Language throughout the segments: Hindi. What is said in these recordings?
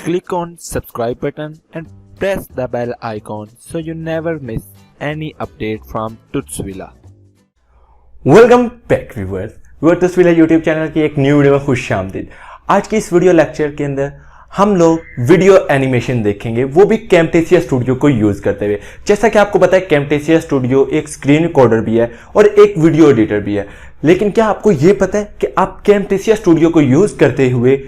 Click on subscribe button and press the bell icon so you never miss any update from Tutsvilla. Welcome back viewers Tutsvilla YouTube channel की एक न्यू वीडियो में खुश आमदीद। आज की इस वीडियो लेक्चर के अंदर हम लोग वीडियो एनिमेशन देखेंगे, वो भी कैमटेसिया स्टूडियो को यूज करते हुए। जैसा कि आपको पता है कैमटेसिया स्टूडियो एक स्क्रीन रिकॉर्डर भी है और एक वीडियो एडिटर भी है, लेकिन क्या आपको ये पता है कि आप कैमटेसिया स्टूडियो को यूज करते हुए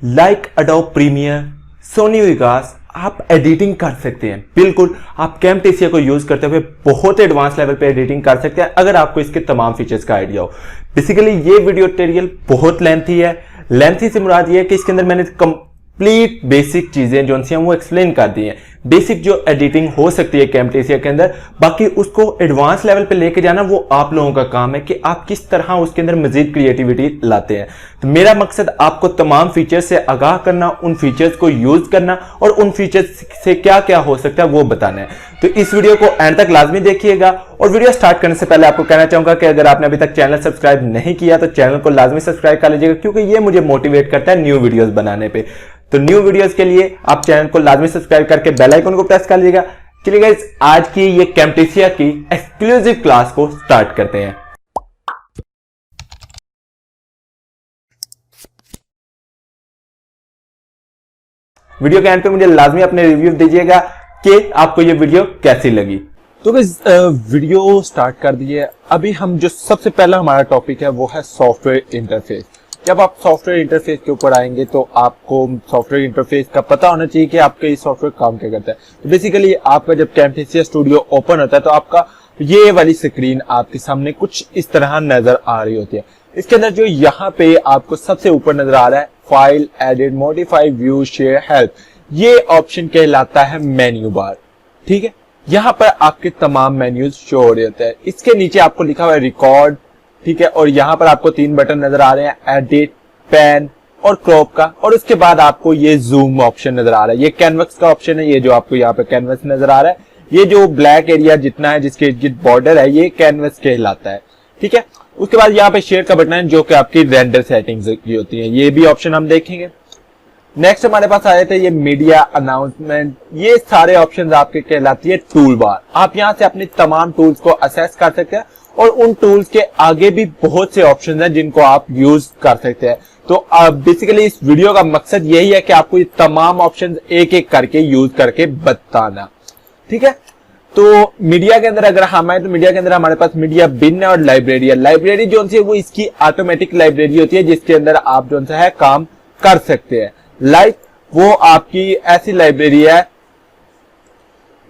like Adobe Premiere, Sony Vegas आप एडिटिंग कर सकते हैं। बिल्कुल, आप कैमटेसिया को यूज करते हुए बहुत एडवांस लेवल पे एडिटिंग कर सकते हैं अगर आपको इसके तमाम फीचर्स का आइडिया हो। बेसिकली ये वीडियो ट्यूटोरियल बहुत लेंथी है। लेंथी से मुराद ये है कि इसके अंदर मैंने कंप्लीट बेसिक चीजें जो हैं वो एक्सप्लेन कर दी हैं। बेसिक जो एडिटिंग हो सकती है कैमटेसिया के अंदर, बाकी उसको एडवांस लेवल पे लेके जाना वो आप लोगों का काम है कि आप किस तरह उसके अंदर मजीद क्रिएटिविटी लाते हैं। तो मेरा मकसद आपको तमाम फीचर्स से आगाह करना, उन फीचर्स को यूज करना और उन फीचर्स से क्या क्या हो सकता है वो बताना है। तो इस वीडियो को एंड तक लाजमी देखिएगा। और वीडियो स्टार्ट करने से पहले आपको कहना चाहूंगा कि अगर आपने अभी तक चैनल सब्सक्राइब नहीं किया तो चैनल को लाजमी सब्सक्राइब कर लीजिएगा, क्योंकि ये मुझे मोटिवेट करता है न्यू वीडियोस बनाने पे। तो न्यू वीडियोस के लिए आप चैनल को लाजमी सब्सक्राइब करके बेल आइकन को प्रेस कर लीजिएगा। चलिए गाइस, आज की ये कैमटेसिया की एक्सक्लूसिव क्लास को स्टार्ट करते हैं। वीडियो के एंड पे मुझे लाजमी अपने रिव्यू दीजिएगा कि आपको ये वीडियो कैसी लगी। तो गाइस वीडियो स्टार्ट कर दिए। अभी हम जो सबसे पहला हमारा टॉपिक है वो है सॉफ्टवेयर इंटरफेस। जब आप सॉफ्टवेयर इंटरफेस के ऊपर आएंगे तो आपको सॉफ्टवेयर इंटरफेस का पता होना चाहिए कि आपका ये सॉफ्टवेयर काम क्या करता है। तो बेसिकली आपका जब कैमटेसिया स्टूडियो ओपन होता है तो आपका ये वाली स्क्रीन आपके सामने कुछ इस तरह नजर आ रही होती है। इसके अंदर जो यहाँ पे आपको सबसे ऊपर नजर आ रहा है file, edit, modify, view, share, help, ये ऑप्शन कहलाता है मेन्यू बार। ठीक है, यहाँ पर आपके तमाम मेन्यूज शो हो रहे होते हैं। इसके नीचे आपको लिखा हुआ है रिकॉर्ड, ठीक है, और यहाँ पर आपको 3 बटन नजर आ रहे हैं, एडिट, पैन और क्रॉप का। और उसके बाद आपको ये जूम ऑप्शन नजर आ रहा है। ये कैनवस का ऑप्शन है, ये जो आपको यहाँ पे कैनवस नजर आ रहा है, ये जो ब्लैक एरिया जितना है जिसके बॉर्डर है ये कैनवस कहलाता है। ठीक है, उसके बाद यहाँ पे शेयर का बटन है जो कि आपकी रेंडर सेटिंग्स की होती है, ये भी ऑप्शन हम देखेंगे। नेक्स्ट हमारे पास आए थे ये मीडिया अनाउंसमेंट। ये सारे ऑप्शंस आपके कहलाती है टूल बार। आप यहाँ से अपने तमाम टूल्स को असेस कर सकते हैं और उन टूल्स के आगे भी बहुत से ऑप्शंस हैं जिनको आप यूज कर सकते हैं। तो बेसिकली इस वीडियो का मकसद यही है कि आपको ये तमाम ऑप्शंस एक एक करके यूज करके बताना। ठीक है, तो मीडिया के अंदर अगर हम आए तो मीडिया के अंदर हमारे पास मीडिया बिन है और लाइब्रेरी है। लाइब्रेरी जो है वो इसकी ऑटोमेटिक लाइब्रेरी होती है जिसके अंदर आप जो है काम कर सकते हैं। लाइक वो आपकी ऐसी लाइब्रेरी है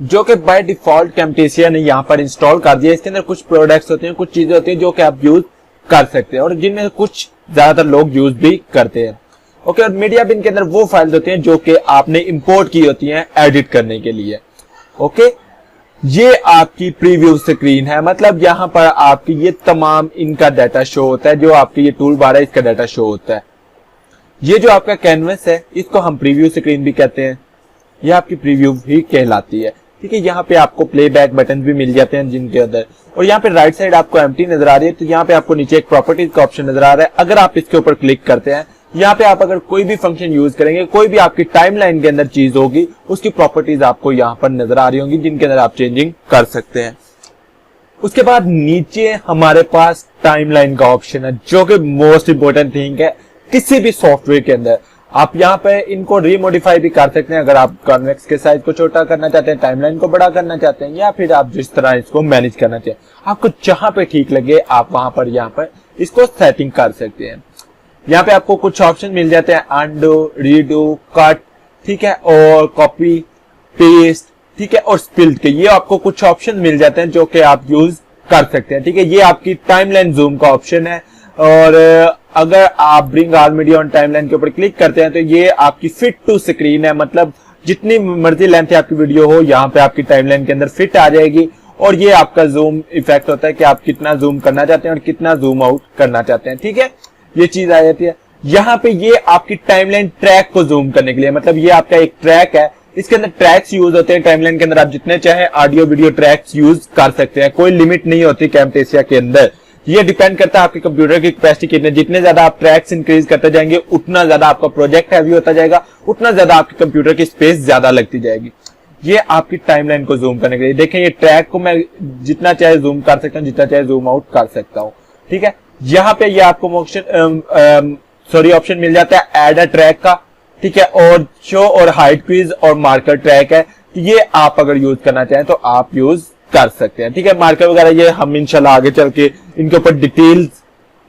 जो कि बाय डिफॉल्ट कैमटेसिया ने यहाँ पर इंस्टॉल कर दिया। इसके अंदर कुछ प्रोडक्ट्स होते हैं, कुछ चीजें होती हैं जो कि आप यूज कर सकते हैं और जिनमें कुछ ज्यादातर लोग यूज भी करते हैं। ओके, और मीडिया बिन के अंदर वो फाइल्स होती हैं जो कि आपने इंपोर्ट की होती हैं एडिट करने के लिए। ओके, ये आपकी प्रीव्यू स्क्रीन है, मतलब यहाँ पर आपकी ये तमाम इनका डाटा शो होता है। जो आपकी ये टूल बार है इसका डाटा शो होता है। ये जो आपका कैनवस है इसको हम प्रीव्यू स्क्रीन भी कहते हैं, ये आपकी प्रीव्यू ही कहलाती है। ठीक है, यहाँ पे आपको प्लेबैक बटन भी मिल जाते हैं जिनके अंदर, और यहाँ पे राइट साइड आपको एम्प्टी नजर आ रही है तो यहाँ पे आपको नीचे एक प्रॉपर्टीज का ऑप्शन नजर आ रहा है। अगर आप इसके ऊपर क्लिक करते हैं, यहाँ पे आप अगर कोई भी फंक्शन यूज करेंगे, कोई भी आपकी टाइमलाइन के अंदर चीज होगी उसकी प्रॉपर्टीज आपको यहाँ पर नजर आ रही होंगी जिनके अंदर आप चेंजिंग कर सकते हैं। उसके बाद नीचे हमारे पास टाइमलाइन का ऑप्शन है जो कि मोस्ट इंपोर्टेंट थिंग है किसी भी सॉफ्टवेयर के अंदर। आप यहाँ पे इनको रीमोडिफाई भी कर सकते हैं अगर आप कॉन्वेक्स के साइज को छोटा करना चाहते हैं, टाइमलाइन को बड़ा करना चाहते हैं, या फिर आप जिस तरह इसको मैनेज करना चाहते हैं। आपको जहां पे ठीक लगे आप वहां पर यहाँ पर इसको सेटिंग कर सकते हैं। यहाँ पे आपको कुछ ऑप्शन मिल जाते हैं, अंडू, रीडू, कट, ठीक है, और कॉपी पेस्ट, ठीक है, और स्प्लिट के। ये आपको कुछ ऑप्शन मिल जाते हैं जो कि आप यूज कर सकते हैं। ठीक है, ये आपकी टाइमलाइन जूम का ऑप्शन है। और अगर आप bring all media on timeline के ऊपर क्लिक करते हैं तो ये आपकी फिट टू स्क्रीन है, मतलब जितनी मर्जी लेंथ है आपकी वीडियो हो यहाँ पे आपकी टाइमलाइन के अंदर फिट आ जाएगी। और ये आपका जूम इफेक्ट होता है कि आप कितना जूम करना चाहते हैं और कितना जूम आउट करना चाहते हैं। ठीक है, ये चीज आ जाती है। यहाँ पे ये आपकी टाइमलाइन ट्रैक को जूम करने के लिए, मतलब ये आपका एक ट्रैक है, इसके अंदर ट्रैक्स यूज होते हैं। टाइमलाइन के अंदर आप जितने चाहे ऑडियो वीडियो ट्रैक्स यूज कर सकते हैं, कोई लिमिट नहीं होती कैमटेसिया के अंदर। ये डिपेंड करता है आपके कंप्यूटर की कैपेसिटी कितने, जितने ज्यादा आप ट्रैक्स इंक्रीज करते जाएंगे उतना ज्यादा आपका प्रोजेक्ट हैवी होता जाएगा, उतना ज्यादा आपके कंप्यूटर की स्पेस ज्यादा लगती जाएगी। ये आपकी टाइमलाइन को जूम करने के लिए, देखें ये ट्रैक को मैं जितना चाहे जूम कर सकता हूँ, जितना चाहे जूम आउट कर सकता हूँ। ठीक है, यहाँ पे ये आपको ऑप्शन मिल जाता है ऐड अ ट्रैक का। ठीक है, और शो और हाइट क्विज और मार्कर ट्रैक है, तो ये आप अगर यूज करना चाहें तो आप यूज कर सकते हैं। ठीक है, मार्कर वगैरह ये हम इंशाल्लाह आगे चल के इनके ऊपर डिटेल्स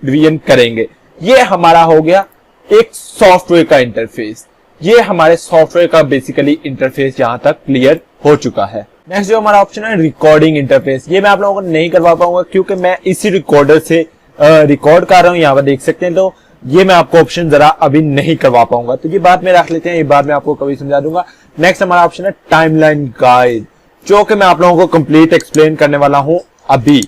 रिवीजन करेंगे। ये हमारा हो गया एक सॉफ्टवेयर का इंटरफेस। ये हमारे सॉफ्टवेयर का बेसिकली इंटरफेस यहां तक क्लियर हो चुका है। नेक्स्ट जो हमारा ऑप्शन है रिकॉर्डिंग इंटरफेस, ये मैं आप लोगों को नहीं करवा पाऊंगा क्योंकि मैं इसी रिकॉर्डर से रिकॉर्ड कर रहा हूं, यहाँ पर देख सकते हैं, तो ये मैं आपको ऑप्शन जरा अभी नहीं करवा पाऊंगा, तो ये बात में रख लेते हैं, ये बात मैं आपको कभी समझा दूंगा। नेक्स्ट हमारा ऑप्शन है टाइमलाइन गाइड, जो कि मैं आप लोगों को कंप्लीट एक्सप्लेन करने वाला हूं अभी।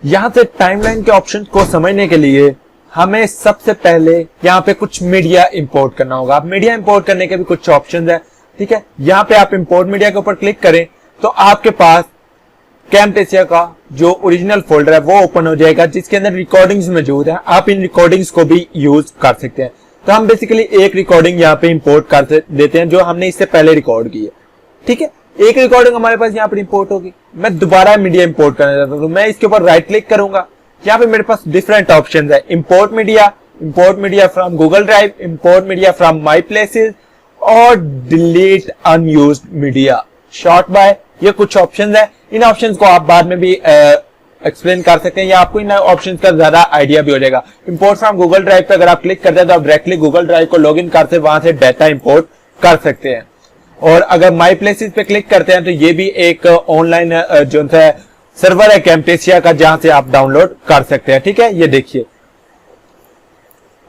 यहां से टाइमलाइन के ऑप्शन को समझने के लिए हमें सबसे पहले यहाँ पे कुछ मीडिया इंपोर्ट करना होगा। आप मीडिया इंपोर्ट करने के भी कुछ ऑप्शंस है। ठीक है, यहाँ पे आप इंपोर्ट मीडिया के ऊपर क्लिक करें तो आपके पास कैमटेसिया का जो ओरिजिनल फोल्डर है वो ओपन हो जाएगा, जिसके अंदर रिकॉर्डिंग्स मौजूद है। आप इन रिकॉर्डिंग्स को भी यूज कर सकते हैं। तो हम बेसिकली एक रिकॉर्डिंग यहाँ पे इंपोर्ट कर देते हैं जो हमने इससे पहले रिकॉर्ड की है। ठीक है, एक रिकॉर्डिंग हमारे पास यहाँ पर इंपोर्ट होगी। मैं दोबारा मीडिया इंपोर्ट करना चाहता हूँ तो मैं इसके ऊपर राइट क्लिक करूंगा। यहाँ पे मेरे पास डिफरेंट ऑप्शंस है, import media from Google drive, import media from my places और delete unused media sort by. ये कुछ ऑप्शंस है, इन ऑप्शंस को आप बाद में भी एक्सप्लेन कर सकते हैं या आपको इन ऑप्शंस का ज्यादा आइडिया भी हो जाएगा। इंपोर्ट फ्रॉम गूगल ड्राइव पे अगर आप क्लिक करते हैं तो आप डायरेक्टली गूगल ड्राइव को लॉग इन करते वहां से डाटा इंपोर्ट कर सकते हैं। और अगर माई प्लेसेस पे क्लिक करते हैं तो ये भी एक ऑनलाइन जो है सर्वर है कैमटेसिया का, जहां से आप डाउनलोड कर सकते हैं। ठीक है, ये देखिए,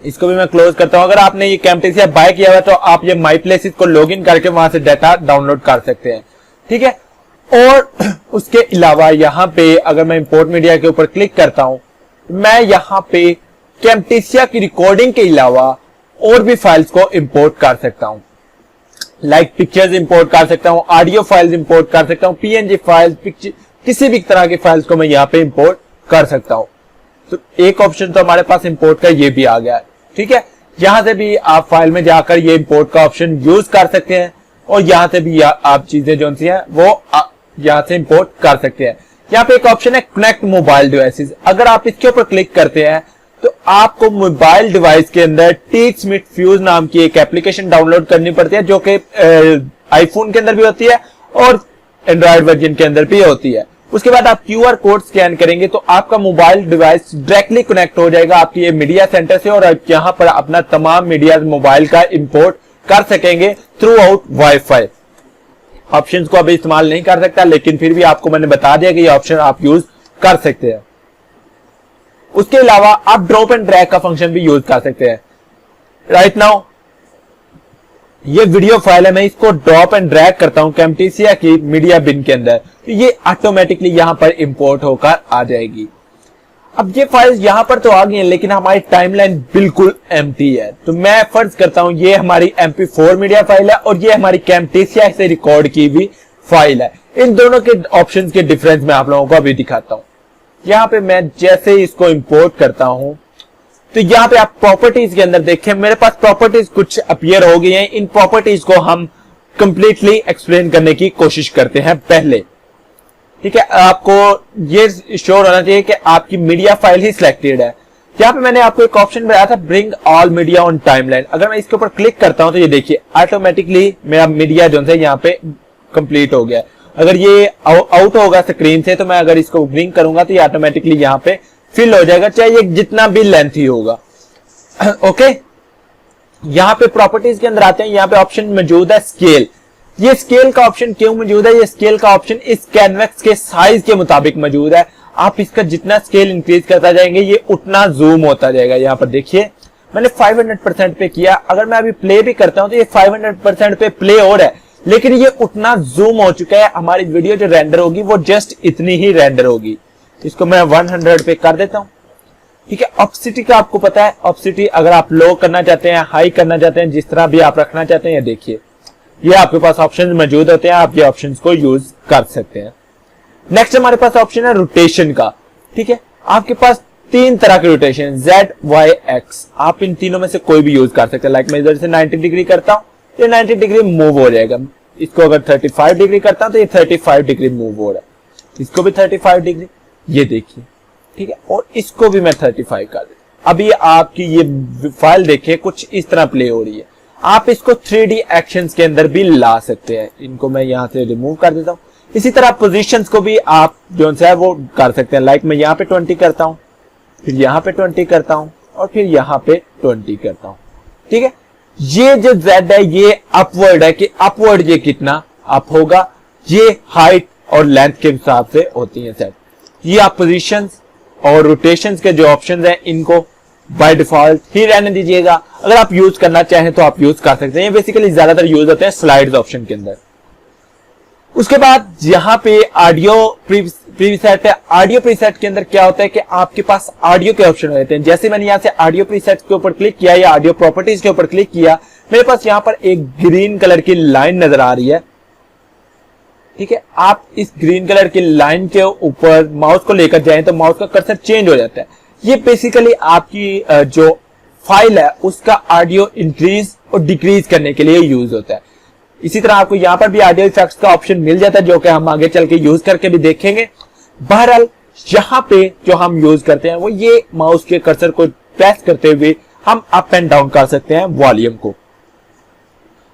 इसको भी मैं क्लोज करता हूं। अगर आपने ये कैमटेसिया बाय किया हुआ तो आप ये माई प्लेसेस को लॉगिन करके वहां से डाटा डाउनलोड कर सकते हैं। ठीक है, और उसके अलावा यहाँ पे अगर मैं इंपोर्ट मीडिया के ऊपर क्लिक करता हूं, मैं यहाँ पे कैमटेसिया की रिकॉर्डिंग के अलावा और भी फाइल्स को इंपोर्ट कर सकता हूं। लाइक पिक्चर्स इंपोर्ट कर सकता हूं, ऑडियो फाइल्स इंपोर्ट कर सकता हूं, पीएनजी फाइल्स, किसी भी तरह की फाइल्स को मैं यहाँ पे इंपोर्ट कर सकता हूं। तो एक ऑप्शन तो हमारे पास इंपोर्ट का ये भी आ गया है। ठीक है, यहां से भी आप फाइल में जाकर ये इंपोर्ट का ऑप्शन यूज कर सकते हैं और यहां से भी आप चीजें जो सी हैं वो यहां से इंपोर्ट कर सकते हैं। यहाँ पे एक ऑप्शन है कनेक्ट मोबाइल डिवाइसेस, अगर आप इसके ऊपर क्लिक करते हैं तो आपको मोबाइल डिवाइस के अंदर टीचमीट फ्यूज नाम की एक एप्लीकेशन डाउनलोड करनी पड़ती है, जो कि आईफोन के अंदर भी होती है और एंड्रॉइड वर्जन के अंदर भी होती है। उसके बाद आप QR कोड स्कैन करेंगे तो आपका मोबाइल डिवाइस डायरेक्टली कनेक्ट हो जाएगा आपकी ये मीडिया सेंटर से और आप यहाँ पर अपना तमाम मीडिया मोबाइल का इंपोर्ट कर सकेंगे थ्रू आउट वाईफाई। ऑप्शंस को अभी इस्तेमाल नहीं कर सकता, लेकिन फिर भी आपको मैंने बता दिया कि ये ऑप्शन आप यूज कर सकते हैं। उसके अलावा आप ड्रॉप एंड ड्रैग का फंक्शन भी यूज कर सकते हैं। राइट नाउ ये वीडियो फाइल है, मैं इसको ड्रॉप एंड ड्रैग करता हूं कैमटेसिया की मीडिया बिन के अंदर, तो ये ऑटोमेटिकली यहां पर इंपोर्ट होकर आ जाएगी। अब ये फाइल्स यहां पर तो आ गई हैं, लेकिन हमारी टाइमलाइन बिल्कुल एम्प्टी है। तो मैं फर्ज करता हूं ये हमारी MP4 मीडिया फाइल है और ये हमारी कैमटेसिया से रिकॉर्ड की हुई फाइल है। इन दोनों के ऑप्शंस के डिफरेंस मैं आप लोगों को अभी दिखाता हूं। यहाँ पे मैं जैसे ही इसको इंपोर्ट करता हूं तो यहाँ पे आप प्रॉपर्टीज के अंदर देखें, मेरे पास प्रॉपर्टीज कुछ अपीयर हो गई हैं। इन प्रॉपर्टीज को हम कंप्लीटली एक्सप्लेन करने की कोशिश करते हैं पहले। ठीक है, आपको ये श्योर होना चाहिए कि आपकी मीडिया फाइल ही सिलेक्टेड है। यहाँ पे मैंने आपको एक ऑप्शन बताया था bring all media on timeline, अगर मैं इसके ऊपर क्लिक करता हूं तो ये देखिए ऑटोमेटिकली मेरा मीडिया जो है यहाँ पे कंप्लीट हो गया। अगर ये आउट होगा स्क्रीन से तो मैं अगर इसको ब्रिंग करूंगा तो ये ऑटोमेटिकली यहाँ पे फिल हो जाएगा, चाहे ये जितना भी लेंथ ही होगा। ओके, यहाँ पे प्रॉपर्टीज के अंदर आते हैं, यहाँ पे ऑप्शन मौजूद है स्केल। ये स्केल का ऑप्शन क्यों मौजूद है? ये स्केल का ऑप्शन इस कैनवस के साइज के मुताबिक मौजूद है। आप इसका जितना स्केल इंक्रीज करता जाएंगे ये उतना जूम होता जाएगा। यहाँ पर देखिए मैंने 500% पे किया, अगर मैं अभी प्ले भी करता हूं तो ये 500% पे प्ले हो रहा है, लेकिन ये उतना जूम हो चुका है। हमारी वीडियो जो रेंडर होगी वो जस्ट इतनी ही रेंडर होगी। इसको मैं 100 पे कर देता हूं। ठीक है, ऑप्सिटी का आपको पता है, ऑप्सिटी अगर आप लो करना चाहते हैं, हाई करना चाहते हैं, जिस तरह भी आप रखना चाहते हैं, देखिए ये आपके पास ऑप्शन मौजूद होते हैं, आप ये ऑप्शंस को यूज कर सकते हैं। नेक्स्ट हमारे पास ऑप्शन है रोटेशन का। ठीक है, आपके पास 3 तरह के रोटेशन Z, Y, X, आप इन तीनों में से कोई भी यूज कर सकते हैं। लाइक मैं इधर से 90 डिग्री करता हूँ, ये 90 डिग्री मूव हो जाएगा। इसको अगर 35 डिग्री करता हूँ तो ये 35 डिग्री मूव हो रहा है। इसको भी 35 डिग्री, ये देखिए, ठीक है, और इसको भी मैं 35 कर देता। अभी आपकी ये फाइल देखिए कुछ इस तरह प्ले हो रही है। आप इसको 3D एक्शंस के अंदर भी ला सकते हैं। इनको मैं यहाँ से रिमूव कर देता हूँ। इसी तरह पोजीशंस को भी आप जो है वो कर सकते हैं। लाइक मैं यहाँ पे 20 करता हूँ, फिर यहाँ पे 20 करता हूँ और फिर यहाँ पे 20 करता हूँ, ठीक है। ये जो Z है ये अपवर्ड है कि अपवर्ड ये कितना अप होगा, ये हाइट और लेंथ के हिसाब से होती है सेट। ये आप पोजीशंस और रोटेशंस के जो ऑप्शंस हैं इनको बाय डिफॉल्ट ही रहने दीजिएगा। अगर आप यूज करना चाहें तो आप यूज कर सकते हैं। ये बेसिकली ज्यादातर यूज होते हैं स्लाइड्स ऑप्शन के अंदर। उसके बाद यहाँ पे ऑडियो प्रीसेट है। ऑडियो प्रीसेट के अंदर क्या होता है कि आपके पास ऑडियो के ऑप्शन होते हैं। जैसे मैंने यहाँ से ऑडियो प्रीसेट के ऊपर क्लिक किया या ऑडियो प्रॉपर्टीज के ऊपर क्लिक किया, मेरे पास यहाँ पर एक ग्रीन कलर की लाइन नजर आ रही है, ठीक है। आप इस ग्रीन कलर की लाइन के ऊपर माउस को लेकर जाएं तो माउस का कर्सर चेंज हो जाता है। ये बेसिकली आपकी जो फाइल है उसका ऑडियो इंक्रीज और डिक्रीज करने के लिए यूज होता है। इसी तरह आपको यहाँ पर भी ऑडियो इफेक्ट्स का ऑप्शन मिल जाता है जो कि हम आगे चल के यूज करके भी देखेंगे। बहरहाल यहाँ पे जो हम यूज करते हैं वो ये माउस के कर्सर को प्रेस करते हुए हम अप एंड डाउन कर सकते हैं वॉल्यूम को।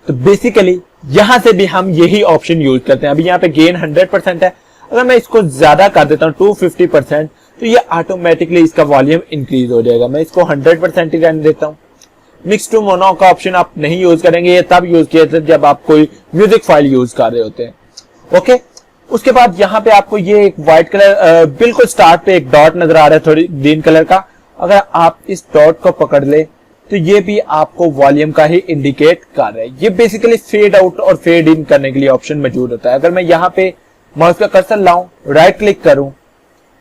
तो बेसिकली यहां से भी हम यही ऑप्शन यूज करते हैं। अभी यहाँ पे गेन 100% है, अगर मैं इसको ज्यादा कर देता हूँ 250% तो ये ऑटोमेटिकली इसका वॉल्यूम इंक्रीज हो जाएगा। मैं इसको 100% ही रहने देता हूँ। मिक्स टू मोनो का ऑप्शन आप नहीं यूज करेंगे, ये तब यूज किया जब आप कोई म्यूजिक फाइल यूज कर रहे होते हैं। ओके, उसके बाद यहाँ पे आपको ये एक व्हाइट कलर बिल्कुल स्टार्ट पे एक डॉट नजर आ रहा है थोड़ी ग्रीन कलर का। अगर आप इस डॉट को पकड़ ले तो ये भी आपको वॉल्यूम का ही इंडिकेट कर रहा है। ये बेसिकली फेड आउट और फेड इन करने के लिए ऑप्शन मौजूद होता है। अगर मैं यहाँ पे माउस का कर्सर लाऊं, राइट क्लिक करूं,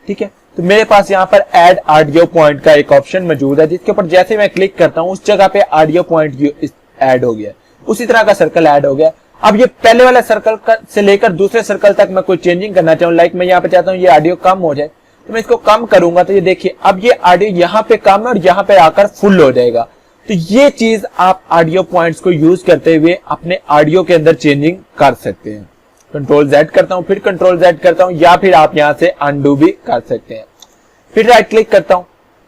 ठीक है, तो मेरे पास यहाँ पर ऐड ऑडियो पॉइंट का एक ऑप्शन मौजूद है जिसके ऊपर जैसे मैं क्लिक करता हूँ उस जगह पे ऑडियो पॉइंट ऐड हो गया, उसी तरह का सर्कल ऐड हो गया। अब ये पहले वाला सर्कल से लेकर दूसरे सर्कल तक मैं कोई चेंजिंग करना चाहूँ, लाइक मैं यहाँ पे चाहता हूँ ये ऑडियो कम हो जाए तो मैं इसको कम करूंगा तो ये देखिए अब ये ऑडियो यहाँ पे कम है और यहाँ पे आकर फुल हो जाएगा। तो ये चीज आप ऑडियो पॉइंट्स को यूज करते हुए अपने ऑडियो के अंदर चेंजिंग कर सकते हैं। कंट्रोल Z करता हूं, फिर कंट्रोल Z करता हूं, या फिर आप यहां से अनडू भी कर सकते हैं। फिर राइट क्लिक करता हूं,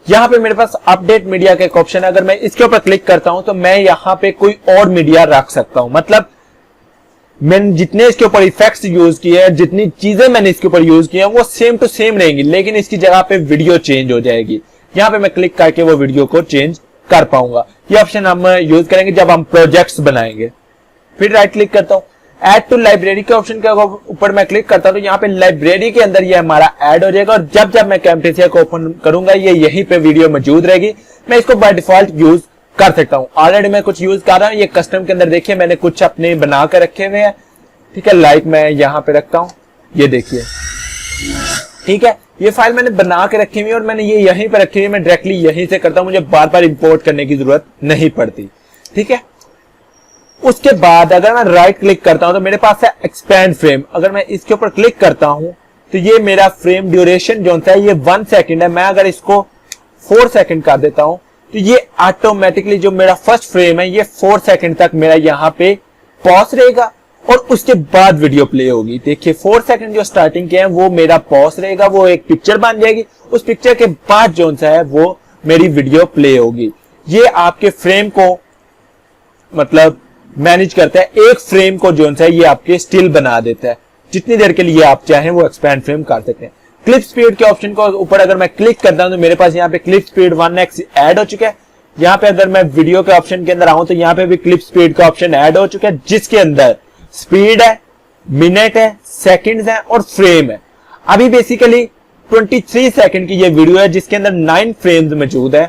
यहां पे मेरे पास अपडेट मीडिया का एक ऑप्शन है। अगर मैं इसके ऊपर क्लिक करता हूं तो मैं यहां पे कोई और मीडिया रख सकता हूं। मतलब मैंने जितने इसके ऊपर इफेक्ट्स यूज किए हैं, जितनी चीजें मैंने इसके ऊपर यूज की हैं वो सेम टू सेम रहेंगी, लेकिन इसकी जगह पे वीडियो चेंज हो जाएगी। यहां पे मैं क्लिक करके वो वीडियो को चेंज कर पाऊंगा। ये ऑप्शन हम यूज करेंगे जब हम प्रोजेक्ट्स बनाएंगे। फिर राइट क्लिक करता हूं, ऐड टू लाइब्रेरी के ऑप्शन के ऊपर मैं क्लिक करता हूं तो यहाँ पे लाइब्रेरी के अंदर ये हमारा ऐड हो जाएगा और जब जब मैं कैम्टेसिया को ओपन करूंगा ये यहीं पे वीडियो मौजूद रहेगी। मैं इसको बाय डिफॉल्ट यूज कर सकता हूँ। ऑलरेडी मैं कुछ यूज कर रहा हूँ। ये कस्टम के अंदर देखिए मैंने कुछ अपने बना कर रखे हुए हैं, ठीक है। लाइक मैं यहाँ पे रखता हूँ, ये देखिए, ठीक है। ये फाइल मैंने बना के रखी हुई है और मैंने ये यहीं पे रखी हुई है। मैं डायरेक्टली यहीं से करता हूँ, मुझे बार बार इंपोर्ट करने की जरूरत नहीं पड़ती, ठीक है। उसके बाद अगर मैं राइट क्लिक करता हूं तो मेरे पास है एक्सपैंड फ्रेम। अगर मैं इसके ऊपर क्लिक करता हूं तो ये मेरा फ्रेम ड्यूरेशन जो है ये 1 सेकंड है। मैं अगर इसको 4 सेकंड कर देता हूं तो ये ऑटोमेटिकली जो मेरा फर्स्ट फ्रेम है ये 4 सेकंड तक मेरा यहाँ पे पॉज रहेगा और उसके बाद वीडियो प्ले होगी। देखिए 4 सेकंड जो स्टार्टिंग के हैं वो मेरा पॉज रहेगा, वो एक पिक्चर बन जाएगी। उस पिक्चर के बाद जो है वो मेरी वीडियो प्ले होगी। ये आपके फ्रेम को मतलब मैनेज करता है। एक फ्रेम को जो है ये आपके स्टिल बना देता है। जितनी देर के लिए आप चाहें वो एक्सपैंड फ्रेम कर सकते हैं। क्लिप स्पीड के ऑप्शन को ऊपर अगर मैं क्लिक करता हूं तो मेरे पास यहाँ पे क्लिप स्पीड 1x ऐड हो चुका है। यहाँ पे अगर मैं वीडियो के ऑप्शन के अंदर आऊं तो यहाँ पे भी क्लिप स्पीड का ऑप्शन ऐड हो चुका है जिसके अंदर स्पीड है, मिनट है, सेकंड्स है और फ्रेम है। अभी बेसिकली 23 सेकंड की ये वीडियो है जिसके अंदर 9 फ्रेम्स मौजूद है।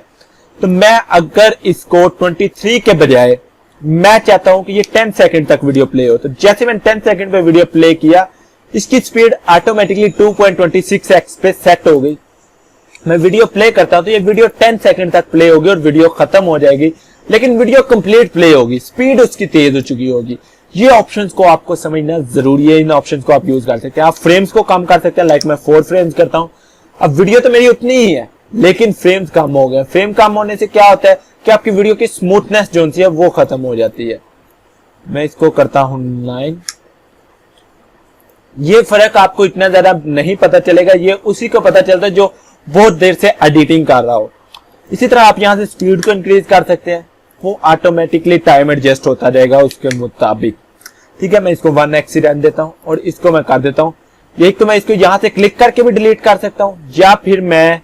तो मैं अगर इसको 23 के बजाय मैं चाहता हूं कि ये 10 सेकंड तक वीडियो प्ले हो, तो जैसे मैंने 10 सेकंड पे वीडियो प्ले किया इसकी स्पीड ऑटोमेटिकली 2.26x पे सेट हो गई। मैं वीडियो प्ले करता हूं तो ये वीडियो 10 सेकंड तक प्ले होगी और वीडियो खत्म हो जाएगी, लेकिन वीडियो कंप्लीट प्ले होगी, स्पीड उसकी तेज हो चुकी होगी। ये ऑप्शंस को आपको समझना जरूरी है। इन ऑप्शंस को आप यूज कर सकते हैं। आप फ्रेम्स को कम कर सकते हैं, लाइक मैं 4 फ्रेम्स करता हूं। अब वीडियो तो मेरी उतनी ही है लेकिन फ्रेम्स कम हो गए। फ्रेम कम होने से क्या होता है कि आपकी वीडियो की स्मूथनेस जो सी है वो खत्म हो जाती है। मैं इसको करता हूं 9। ये फर्क आपको इतना ज्यादा नहीं पता चलेगा, ये उसी को पता चलता है जो बहुत देर से एडिटिंग कर रहा हो। इसी तरह आप यहां से स्पीड को इंक्रीज कर सकते हैं, वो ऑटोमेटिकली टाइम एडजस्ट होता जाएगा उसके मुताबिक। ठीक है, मैं इसको 1x रहने देता हूं और इसको मैं कर देता हूं। एक तो मैं इसको यहां से क्लिक करके भी डिलीट कर सकता हूं या फिर मैं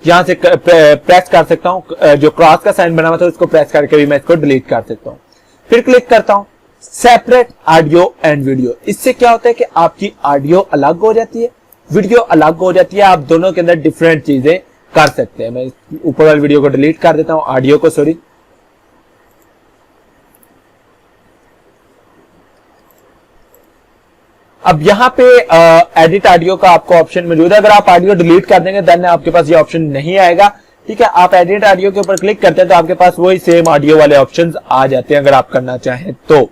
यहां से प्रेस कर सकता हूं, जो क्रॉस का साइन बना हुआ था उसको प्रेस करके भी मैं इसको डिलीट कर सकता हूं। फिर क्लिक करता हूं सेपरेट ऑडियो एंड वीडियो। इससे क्या होता है कि आपकी ऑडियो अलग हो जाती है, वीडियो अलग हो जाती है, आप दोनों के अंदर डिफरेंट चीजें कर सकते हैं। मैं ऊपर वाली वीडियो को डिलीट कर देता हूं, ऑडियो को, सॉरी। अब यहाँ पे एडिट ऑडियो का आपको ऑप्शन मौजूद है। अगर आप ऑडियो डिलीट कर देंगे देन आपके पास ये ऑप्शन नहीं आएगा। ठीक है, आप एडिट ऑडियो के ऊपर क्लिक करते हैं तो आपके पास वही सेम ऑडियो वाले ऑप्शंस आ जाते हैं अगर आप करना चाहें तो।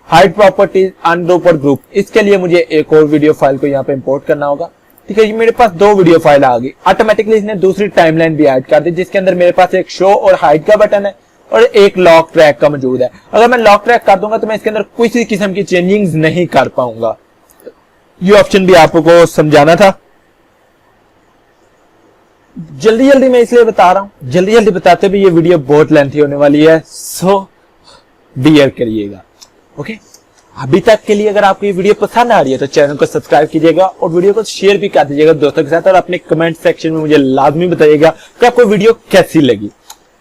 हाइड प्रॉपर्टीज, अनग्रुप और ग्रुप, इसके लिए मुझे एक और वीडियो फाइल को यहाँ पे इंपोर्ट करना होगा। ठीक है, ये मेरे पास 2 वीडियो फाइल आ गई। ऑटोमेटिकली इसने दूसरी टाइमलाइन भी ऐड कर दी जिसके अंदर मेरे पास एक शो और हाइड का बटन है और एक लॉक ट्रैक का मौजूद है। अगर मैं लॉक ट्रैक कर दूंगा तो मैं इसके अंदर किसी किस्म की चेंजिंग्स नहीं कर पाऊंगा। ये ऑप्शन भी आपको समझाना था, जल्दी जल्दी मैं इसलिए बता रहा हूं, जल्दी जल्दी बताते भी ये वीडियो बहुत लेंथी होने वाली है, सो बियर करिएगा। ओके, अभी तक के लिए अगर आपको ये वीडियो पसंद आ रही है तो चैनल को सब्सक्राइब कीजिएगा और वीडियो को शेयर भी कर दीजिएगा दोस्तों के साथ, और अपने कमेंट सेक्शन में मुझे लाजमी बताइएगा कि आपको वीडियो कैसी लगी।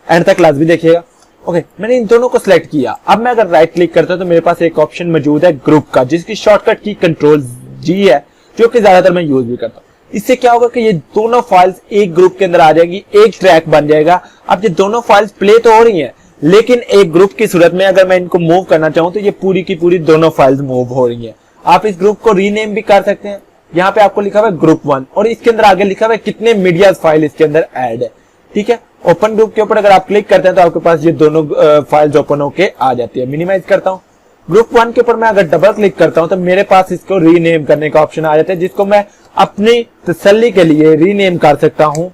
एंड तक लाजमी देखिएगा। ओके, मैंने इन दोनों को सिलेक्ट किया। अब मैं अगर राइट क्लिक करता हूं तो मेरे पास एक ऑप्शन मौजूद है ग्रुप का, जिसकी शॉर्टकट की कंट्रोल जी है, जो कि ज्यादातर मैं यूज भी करता हूं। इससे क्या होगा कि ये दोनों फाइल्स एक ग्रुप के अंदर आ जाएगी, एक ट्रैक बन जाएगा। अब ये दोनों फाइल्स प्ले तो हो रही हैं लेकिन एक ग्रुप की सूरत में अगर मैं इनको मूव करना चाहूं तो ये पूरी की पूरी दोनों फाइल्स मूव हो रही हैं। आप इस ग्रुप को रीनेम भी कर सकते हैं। यहाँ पे आपको लिखा हुआ है ग्रुप 1 और इसके अंदर आगे लिखा हुआ है कितने मीडिया फाइल इसके अंदर ऐड है। ठीक है, ओपन ग्रुप के ऊपर अगर आप क्लिक करते हैं तो आपके पास ये दोनों फाइल्स ओपन होके आ जाती है। मिनिमाइज करता हूं, ग्रुप 1 के ऊपर मैं अगर डबल क्लिक करता हूं तो मेरे पास इसको रीनेम करने का ऑप्शन आ जाता है, जिसको मैं अपनी तसल्ली के लिए रीनेम कर सकता हूं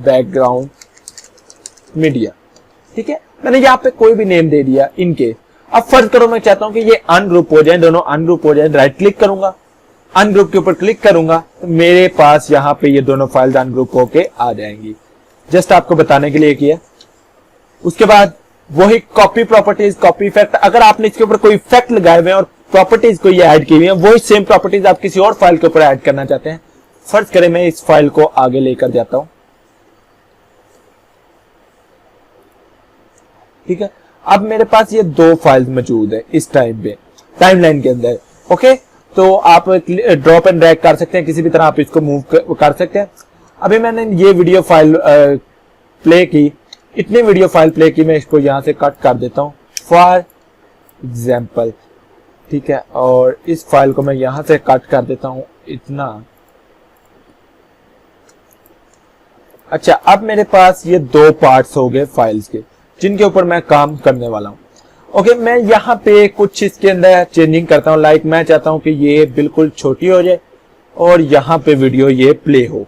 बैकग्राउंड मीडिया। ठीक है, मैंने यहाँ पे कोई भी नेम दे दिया इनके। अब फर्ज करो मैं चाहता हूं कि ये अनग्रुप हो जाए, दोनों अनग्रुप हो जाए, राइट क्लिक करूंगा, अनग्रुप के ऊपर क्लिक करूंगा तो मेरे पास यहाँ पे ये दोनों फाइल्स अनग्रुप होके आ जाएंगी। जस्ट आपको बताने के लिए किया। उसके बाद वही कॉपी प्रॉपर्टीज, कॉपी इफेक्ट, अगर आपने इसके ऊपर कोई इफेक्ट लगाए हुए हैं और प्रॉपर्टीज को ये ऐड की हुई है, वही सेम प्रॉपर्टीज आप किसी और फाइल के ऊपर ऐड करना चाहते हैं। फर्ज करें मैं इस फाइल को आगे लेकर जाता हूं। ठीक है, अब मेरे पास ये 2 फाइल्स मौजूद है इस टाइम पे टाइमलाइन के अंदर। ओके, तो आप ड्रॉप एंड ड्रैग कर सकते हैं, किसी भी तरह आप इसको मूव कर सकते हैं। अभी मैंने ये वीडियो फाइल प्ले की, इतनी वीडियो फाइल प्ले की, मैं इसको यहां से कट कर देता हूं फॉर एग्जाम्पल। ठीक है, और इस फाइल को मैं यहां से कट कर देता हूं इतना। अच्छा, अब मेरे पास ये 2 पार्ट्स हो गए फाइल्स के जिनके ऊपर मैं काम करने वाला हूं। ओके, मैं यहाँ पे कुछ इसके अंदर चेंजिंग करता हूं। लाइक मैं चाहता हूं कि ये बिल्कुल छोटी हो जाए और यहाँ पे वीडियो ये प्ले हो।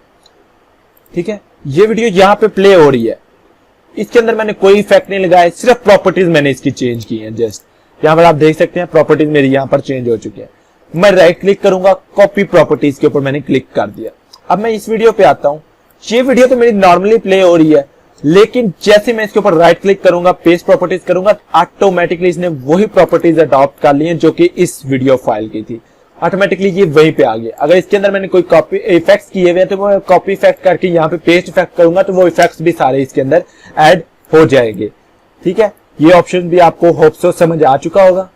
ठीक है, ये वीडियो यहाँ पे प्ले हो रही है, इसके अंदर मैंने कोई इफेक्ट नहीं लगाया, सिर्फ प्रॉपर्टीज मैंने इसकी चेंज की है। जस्ट यहाँ पर आप देख सकते हैं प्रॉपर्टीज मेरी यहाँ पर चेंज हो चुकी है। मैं राइट क्लिक करूंगा, कॉपी प्रॉपर्टीज के ऊपर मैंने क्लिक कर दिया। अब मैं इस वीडियो पे आता हूं। ये वीडियो तो मेरी नॉर्मली प्ले हो रही है, लेकिन जैसे मैं इसके ऊपर राइट क्लिक करूंगा, पेस्ट प्रॉपर्टीज करूंगा, ऑटोमेटिकली इसने वही प्रॉपर्टीज अडॉप्ट कर ली हैं जो कि इस वीडियो फाइल की थी। ऑटोमेटिकली ये वहीं पे आ गया। अगर इसके अंदर मैंने कोई कॉपी इफेक्ट्स किए हुए हैं तो मैं कॉपी इफेक्ट करके यहाँ पे पेस्ट इफेक्ट करूंगा तो वो इफेक्ट्स भी सारे इसके अंदर ऐड हो जाएंगे। ठीक है, ये ऑप्शन भी आपको होप सो समझ आ चुका होगा।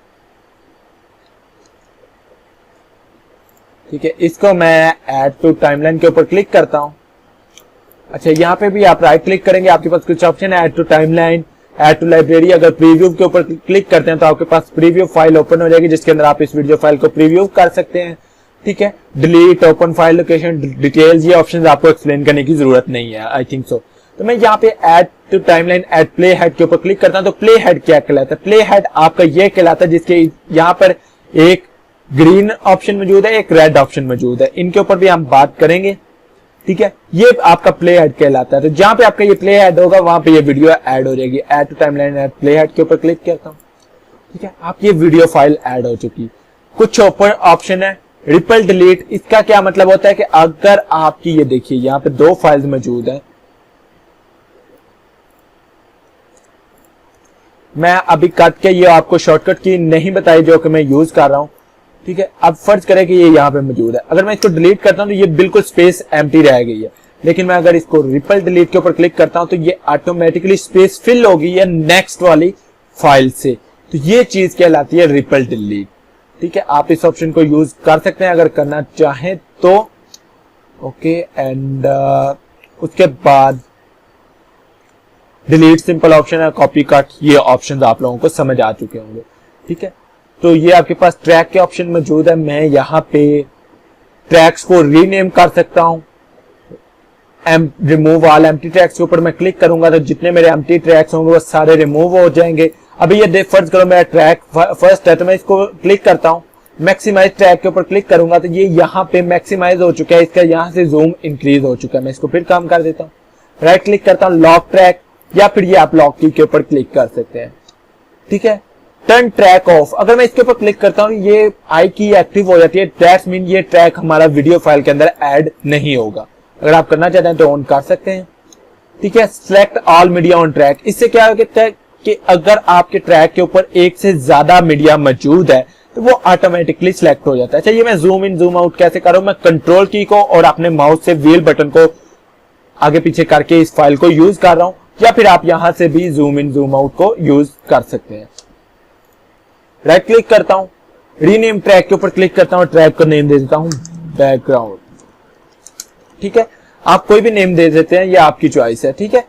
ठीक है, इसको मैं ऐड टू टाइमलाइन के ऊपर क्लिक करता हूं। अच्छा, यहाँ पे भी आप राइट क्लिक करेंगे, आपके पास कुछ ऑप्शन है, add to timeline, add to library. अगर प्रीव्यू के ऊपर क्लिक करते हैं तो आपके पास प्रीव्यू फाइल ओपन हो जाएगी जिसके अंदर आप इस वीडियो फाइल को प्रीव्यू कर सकते हैं। ठीक है, delete, open file, location, details, ये ऑप्शन आपको एक्सप्लेन करने की जरूरत नहीं है, आई थिंक सो। तो मैं यहाँ पे add to timeline, add play head के ऊपर क्लिक करता हूं तो प्ले हेड क्या कहलाता है? प्ले हेड आपका ये कहलाता है जिसके यहाँ पर एक ग्रीन ऑप्शन मौजूद है, एक रेड ऑप्शन मौजूद है। इनके ऊपर भी हम बात करेंगे। ठीक है, ये आपका प्ले हेड कहलाता है। तो जहां पे आपका ये प्ले हेड होगा वहां पे ये वीडियो ऐड हो जाएगी। Add to timeline add play head के ऊपर क्लिक करता हूँ, ठीक है, आप ये वीडियो फाइल ऐड हो चुकी। कुछ ऊपर ऑप्शन है रिपल डिलीट। इसका क्या मतलब होता है कि अगर आपकी ये देखिए यहाँ पे 2 फाइल्स मौजूद हैं, मैं अभी कट के ये आपको शॉर्टकट की नहीं बताई जो कि मैं यूज कर रहा हूं, ठीक है। अब फर्ज करें कि ये यहाँ पे मौजूद है, अगर मैं इसको डिलीट करता हूं तो ये बिल्कुल स्पेस एम्प्टी रह गई है। लेकिन मैं अगर इसको रिपल डिलीट के ऊपर क्लिक करता हूं तो ये ऑटोमेटिकली स्पेस फिल होगी है नेक्स्ट वाली फाइल से। तो ये चीज कहलाती है रिपल डिलीट, ठीक है। आप इस ऑप्शन को यूज कर सकते हैं अगर करना चाहें तो, ओके। एंड उसके बाद डिलीट सिंपल ऑप्शन है, कॉपी कट, ये ऑप्शंस आप लोगों को समझ आ चुके होंगे, ठीक है। तो ये आपके पास ट्रैक के ऑप्शन मौजूद है। मैं यहाँ पे ट्रैक्स को रीनेम कर सकता हूँ। रिमूव ऑल एम्प्टी ट्रैक्स के ऊपर मैं क्लिक करूंगा तो जितने मेरे एम्प्टी ट्रैक्स होंगे वो सारे रिमूव हो जाएंगे। अभी ये फर्ज करो मेरा ट्रैक फर्स्ट है तो मैं इसको क्लिक करता हूँ, मैक्सिमाइज ट्रैक के ऊपर क्लिक करूंगा तो ये यहाँ पे मैक्सिमाइज हो चुका है, इसका यहाँ से जूम इंक्रीज हो चुका है। मैं इसको फिर कम कर देता हूँ, राइट क्लिक करता हूँ, लॉक ट्रैक, या फिर ये आप लॉक की के ऊपर क्लिक कर सकते हैं, ठीक है। टर्न ट्रैक ऑफ, अगर मैं इसके ऊपर क्लिक करता हूँ ये आई की एक्टिव हो जाती है, दैट्स मीन ये ट्रैक हमारा वीडियो फाइल के अंदर ऐड नहीं होगा। अगर आप करना चाहते हैं तो ऑन कर सकते हैं, ठीक है। Select all media on track, इससे क्या होता है कि अगर आपके ट्रैक के ऊपर एक से ज्यादा मीडिया मौजूद है तो वो ऑटोमेटिकली सिलेक्ट हो जाता है। अच्छा, ये मैं जूम इन जूम आउट कैसे करूं? मैं कंट्रोल की को और अपने माउस से व्हील बटन को आगे पीछे करके इस फाइल को यूज कर रहा हूं, या फिर आप यहां से भी जूम इन जूम आउट को यूज कर सकते हैं। राइट क्लिक करता हूं, रीनेम ट्रैक के ऊपर क्लिक करता हूं, ट्रैक को नेम दे देता हूं बैकग्राउंड, ठीक है। आप कोई भी नेम दे देते हैं, ये आपकी चॉइस है, ठीक है।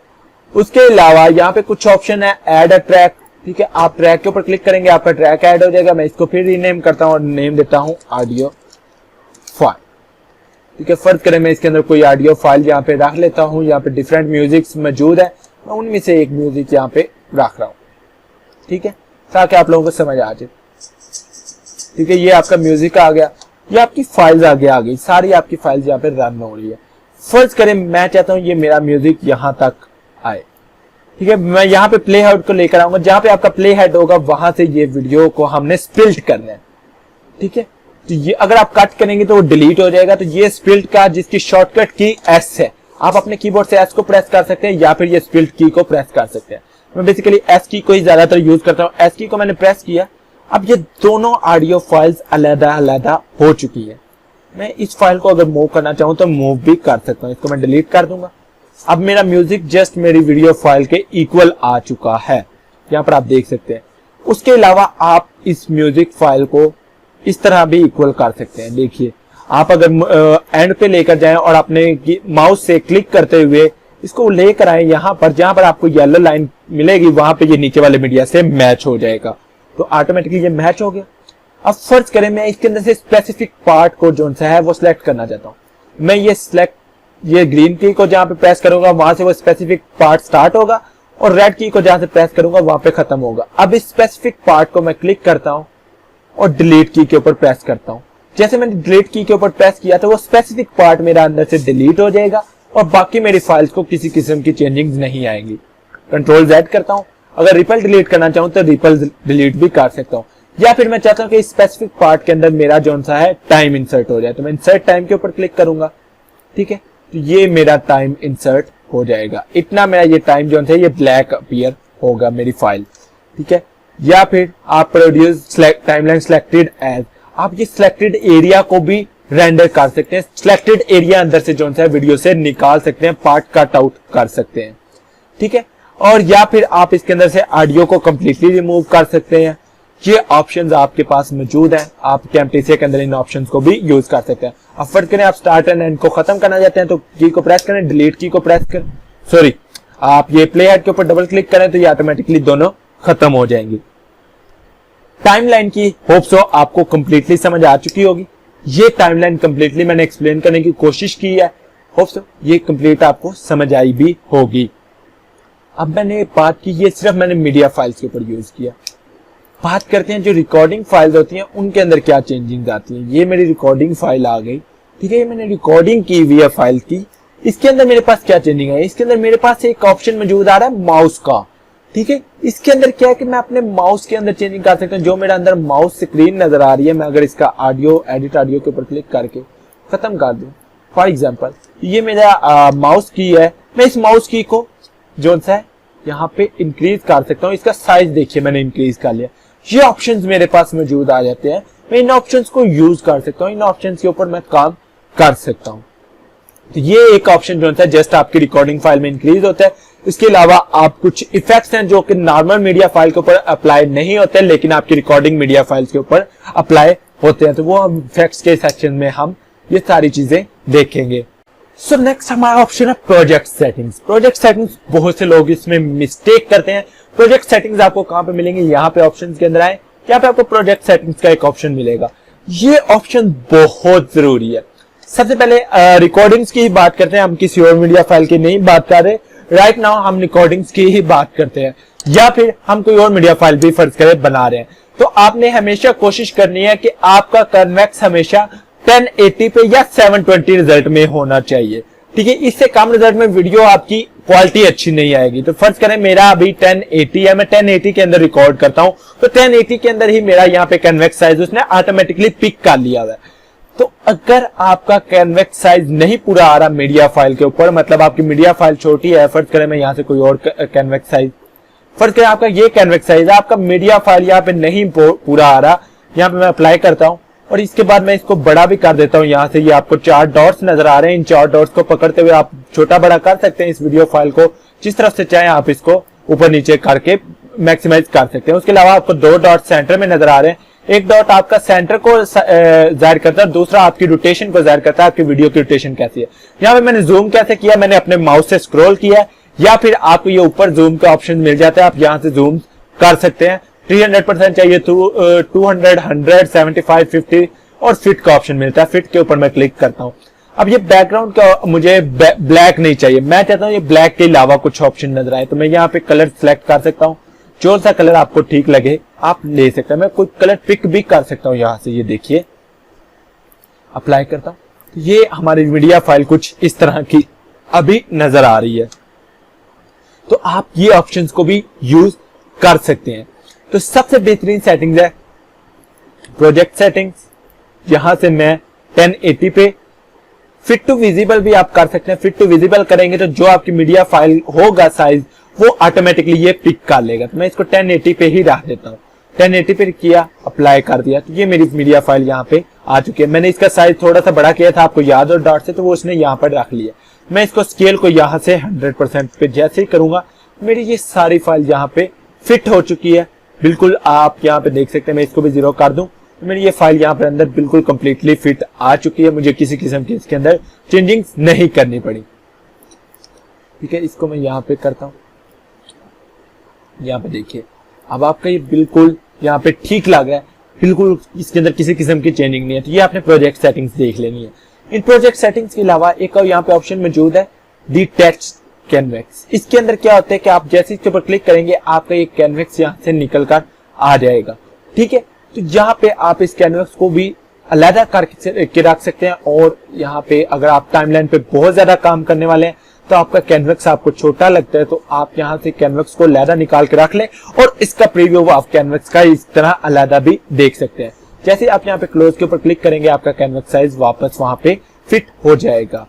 उसके अलावा यहाँ पे कुछ ऑप्शन है, ऐड अ ट्रैक, ठीक है। आप ट्रैक के ऊपर क्लिक करेंगे, आपका ट्रैक ऐड हो जाएगा। मैं इसको फिर रीनेम करता हूं और नेम देता हूं ऑडियो फाइल, ठीक है। फर्ज करें मैं इसके अंदर कोई ऑडियो फाइल यहाँ पे रख लेता हूं। यहाँ पे डिफरेंट म्यूजिक्स मौजूद है, मैं उनमें से एक म्यूजिक यहाँ पे रख रहा हूं, ठीक है, ताकि आप लोगों को समझ आ जाए, ठीक है। ये आपका म्यूजिक आ गया, ये आपकी फाइल्स आगे आ गई, सारी आपकी फाइल्स यहाँ पे रन हो रही है। फर्ज करें मैं चाहता हूं ये मेरा म्यूजिक यहां तक आए, ठीक है। मैं यहाँ पे प्ले हेड को लेकर आऊंगा, जहां पे आपका प्ले हेड होगा वहां से ये वीडियो को हमने स्प्लिट करना है, ठीक है। तो ये अगर आप कट करेंगे तो वो डिलीट हो जाएगा। तो ये स्प्लिट का जिसकी शॉर्टकट की एस है, आप अपने कीबोर्ड से एस को प्रेस कर सकते हैं या फिर ये स्प्लिट की को प्रेस कर सकते हैं। मैं बेसिकली एस की को ही ज्यादातर यूज करता हूँ। एस की को मैंने प्रेस किया, अब ये दोनों ऑडियो फाइल्स अलग अलग हो चुकी है। मैं इस फाइल को अगर मूव करना चाहूं तो मूव भी कर सकता हूं, इसको मैं डिलीट कर दूंगा। अब मेरा म्यूजिक जस्ट मेरी वीडियो फाइल के इक्वल आ चुका है, यहाँ पर आप देख सकते हैं। उसके अलावा आप इस म्यूजिक फाइल को इस तरह भी इक्वल कर सकते हैं। देखिए, आप अगर एंड पे लेकर जाएं और अपने माउस से क्लिक करते हुए इसको लेकर आए यहाँ पर, जहां पर आपको येलो लाइन मिलेगी वहां पे ये नीचे वाले मीडिया से मैच हो जाएगा, तो ऑटोमेटिकली ये मैच हो गया। अब फर्ज करें मैं इसके अंदर से स्पेसिफिक पार्ट को जो सा है वो सिलेक्ट करना चाहता हूं। मैं ये ग्रीन की को जहां पे प्रेस करूंगा वहां से वो स्पेसिफिक पार्ट स्टार्ट होगा, और रेड की को जहां से प्रेस करूंगा वहां पे खत्म होगा। अब इस स्पेसिफिक पार्ट को मैं क्लिक करता हूं और डिलीट की के ऊपर प्रेस करता हूं। जैसे मैंने डिलीट की के ऊपर प्रेस किया तो वो स्पेसिफिक पार्ट मेरा अंदर से डिलीट हो जाएगा और बाकी मेरी फाइल्स को किसी किस्म की चेंजिंग नहीं आएंगी। कंट्रोल जेड करता हूं, अगर रिपल डिलीट करना चाहूं तो रिपल डिलीट भी कर सकता हूं, या फिर मैं चाहता हूं कि इस स्पेसिफिक पार्ट के अंदर मेरा जो सा है टाइम इंसर्ट हो जाए, तो मैं इंसर्ट टाइम के ऊपर क्लिक करूंगा, ठीक है। तो ये मेरा टाइम इंसर्ट हो जाएगा। इतना मेरा ये टाइम जो है ये ब्लैक अपीयर होगा मेरी फाइल, ठीक है। या फिर आप प्रोड्यूस टाइमलाइन सिलेक्टेड एज, आप ये सिलेक्टेड एरिया को भी रेंडर कर सकते हैं। सिलेक्टेड एरिया अंदर से जो है वीडियो से निकाल सकते हैं, पार्ट कट आउट कर सकते हैं, ठीक है। और या फिर आप इसके अंदर से ऑडियो को कंप्लीटली रिमूव कर सकते हैं। ये ऑप्शंस आपके पास मौजूद हैं, आप कैमटेसिया के अंदर इन ऑप्शंस को भी यूज कर सकते हैं। अब फर्ज करें आप स्टार्ट एंड एंड को खत्म करना चाहते हैं तो की को प्रेस करें, डिलीट की को प्रेस करें, सॉरी आप ये प्ले हेड के ऊपर डबल क्लिक करें तो ये ऑटोमेटिकली दोनों खत्म हो जाएंगी। टाइमलाइन की होप सो आपको कंप्लीटली समझ आ चुकी होगी। ये टाइमलाइन कंप्लीटली मैंने एक्सप्लेन करने की कोशिश की है, होप सो ये कंप्लीट आपको समझ आई भी होगी। अब मैंने बात की, ये सिर्फ मैंने मीडिया फाइल्स के ऊपर यूज किया। बात करते हैं जो रिकॉर्डिंग फाइल्स होती हैं उनके अंदर क्या चेंजिंग आती हैं। ये मेरी रिकॉर्डिंग फाइल आ गई, ठीक है। ये मैंने रिकॉर्डिंग की हुई है फाइल की, इसके अंदर मेरे पास क्या चेंजिंग है, इसके अंदर मेरे पास एक ऑप्शन मौजूद आ रहा है माउस का। ठीक है, इसके अंदर क्या है कि मैं अपने माउस के अंदर चेंजिंग कर सकता हूँ। जो मेरे अंदर माउस स्क्रीन नजर आ रही है, मैं अगर इसका ऑडियो एडिट ऑडियो के ऊपर क्लिक करके खत्म कर दूं, फॉर एग्जांपल ये मेरा माउस की है, मैं इस माउस की को जो सा है यहाँ पे इंक्रीज कर सकता हूँ। इसका साइज देखिए मैंने इंक्रीज कर लिया। ये ऑप्शंस मेरे पास मौजूद आ जाते हैं, मैं इन ऑप्शंस को यूज कर सकता हूँ, इन ऑप्शंस के ऊपर मैं काम कर सकता हूँ। तो ये एक ऑप्शन जो होता है जस्ट आपकी रिकॉर्डिंग फाइल में इंक्रीज होता है। इसके अलावा आप कुछ इफेक्ट्स हैं जो कि नॉर्मल मीडिया फाइल के ऊपर अप्लाई नहीं होते, लेकिन आपकी रिकॉर्डिंग मीडिया फाइल्स के ऊपर अप्लाई होते हैं, तो वो हम इफेक्ट्स के सेक्शन में हम ये सारी चीजें देखेंगे। सो नेक्स्ट हमारा ऑप्शन है प्रोजेक्ट सेटिंग्स। प्रोजेक्ट सेटिंग्स बहुत से लोग इसमें मिस्टेक करते हैं। प्रोजेक्ट सेटिंग्स आपको कहां पे मिलेंगे, यहाँ पे ऑप्शन के अंदर आए, यहाँ पे आपको प्रोजेक्ट सेटिंग्स का एक ऑप्शन मिलेगा। ये ऑप्शन बहुत जरूरी है। सबसे पहले रिकॉर्डिंग्स की ही बात करते हैं, हम किसी और मीडिया फाइल की नहीं बात कर रहे। राइट नाउ हम रिकॉर्डिंग्स की ही बात करते हैं, या फिर हम कोई और मीडिया फाइल भी फर्ज करें बना रहे हैं। तो आपने हमेशा कोशिश करनी है कि आपका कन्वेक्स हमेशा 1080 पे या 720 रिजल्ट में होना चाहिए। ठीक है, इससे कम रिजल्ट में वीडियो आपकी क्वालिटी अच्छी नहीं आएगी। तो फर्ज करें मेरा अभी 1080 है, मैं 1080 के अंदर रिकॉर्ड करता हूं, तो 1080 के अंदर ही मेरा यहाँ पे कन्वेक्स साइज उसने ऑटोमेटिकली पिक कर लिया हुआ है। तो अगर आपका कन्वेक्स साइज नहीं पूरा आ रहा मीडिया फाइल के ऊपर, मतलब आपकी मीडिया फाइल छोटी है, फर्ज करें मैं यहाँ से कोई और कन्वेक्स साइज, फर्ज करें आपका ये कन्वेक्स साइज है, आपका मीडिया फाइल यहाँ पे नहीं पूरा आ रहा, यहाँ पे मैं अप्लाई करता हूँ और इसके बाद मैं इसको बड़ा भी कर देता हूँ। यहाँ से ये आपको 4 डॉट्स नजर आ रहे हैं, इन 4 डॉट्स को पकड़ते हुए आप छोटा बड़ा कर सकते हैं इस वीडियो फाइल को, जिस तरफ से चाहे आप इसको ऊपर नीचे करके मैक्सिमाइज कर सकते हैं। उसके अलावा आपको 2 डॉट सेंटर में नजर आ रहे हैं, एक डॉट आपका सेंटर को जाहिर करता है, दूसरा आपकी रोटेशन को जाहिर करता है, आपकी वीडियो की रोटेशन कैसी है। यहाँ पे मैंने जूम कैसे किया, मैंने अपने माउस से स्क्रॉल किया, या फिर आपको ये ऊपर जूम का ऑप्शन मिल जाता है, आप यहाँ से जूम कर सकते हैं। 300% चाहिए तो 200, 100, 75, 50 और फिट का ऑप्शन मिलता है। फिट के ऊपर मैं क्लिक करता हूँ। अब ये बैकग्राउंड का मुझे ब्लैक नहीं चाहिए, मैं चाहता हूँ ये ब्लैक के अलावा कुछ ऑप्शन नजर आए, तो मैं यहाँ पे कलर सिलेक्ट कर सकता हूँ। जो सा कलर आपको ठीक लगे आप ले सकते हैं। मैं कोई कलर पिक भी कर सकता हूँ यहाँ से, ये देखिए अप्लाई करता हूँ। ये हमारी मीडिया फाइल कुछ इस तरह की अभी नजर आ रही है, तो आप ये ऑप्शंस को भी यूज कर सकते हैं। तो सबसे बेहतरीन सेटिंग्स है प्रोजेक्ट सेटिंग्स। यहां से मैं 1080 पे फिट टू विजिबल भी आप कर सकते हैं। फिट टू विजिबल करेंगे तो जो आपकी मीडिया फाइल होगा साइज वो ऑटोमेटिकली ये पिक कर लेगा। तो मैं इसको 1080 पे ही रख देता हूँ। 1080 पे किया, अप्लाई कर दिया, तो ये मेरी मीडिया फाइल यहाँ पे आ चुकी है। मैंने इसका साइज थोड़ा सा बड़ा किया था, आपको याद हो डॉट से, तो वो उसने यहाँ पर रख लिया। मैं इसको स्केल को यहाँ से 100% पे जैसे ही करूंगा, मेरी ये सारी फाइल यहाँ पे फिट हो चुकी है। बिल्कुल आप यहाँ पे देख सकते हैं, मैं इसको भी 0 कर दूं तो मेरी ये फाइल यहाँ पे अंदर बिल्कुल कंप्लीटली फिट आ चुकी है। मुझे किसी किस्म की इसके अंदर चेंजिंग नहीं करनी पड़ी। ठीक है, इसको मैं यहाँ पे करता हूँ। यहाँ पे देखिए अब आपका ये बिल्कुल यहाँ पे ठीक लग रहा है, बिल्कुल इसके अंदर किसी किस्म की चेंजिंग नहीं है। तो ये आपने प्रोजेक्ट सेटिंग्स देख लेनी है। इन प्रोजेक्ट सेटिंग्स के अलावा एक और यहाँ पे ऑप्शन मौजूद है, दी टेक्स्ट कैनवेक्स। इसके अंदर क्या होता है कि आप जैसे इसके ऊपर क्लिक करेंगे आपका ये कैनवेक्स यहाँ से निकल कर आ जाएगा। ठीक है, तो यहाँ पे आप इस कैनवेक्स को भी अलग करके रख सकते हैं। और यहाँ पे अगर आप टाइमलाइन पे बहुत ज्यादा काम करने वाले हैं तो आपका कैनवेक्स आपको छोटा लगता है, तो आप यहाँ से कैनवेक्स को अलग निकाल के रख लें और इसका प्रीव्यू आप कैनवेक्स का इस तरह अलग भी देख सकते हैं। जैसे आप यहाँ पे क्लोज के ऊपर क्लिक करेंगे आपका कैनवेक्स साइज वापस वहां पे फिट हो जाएगा।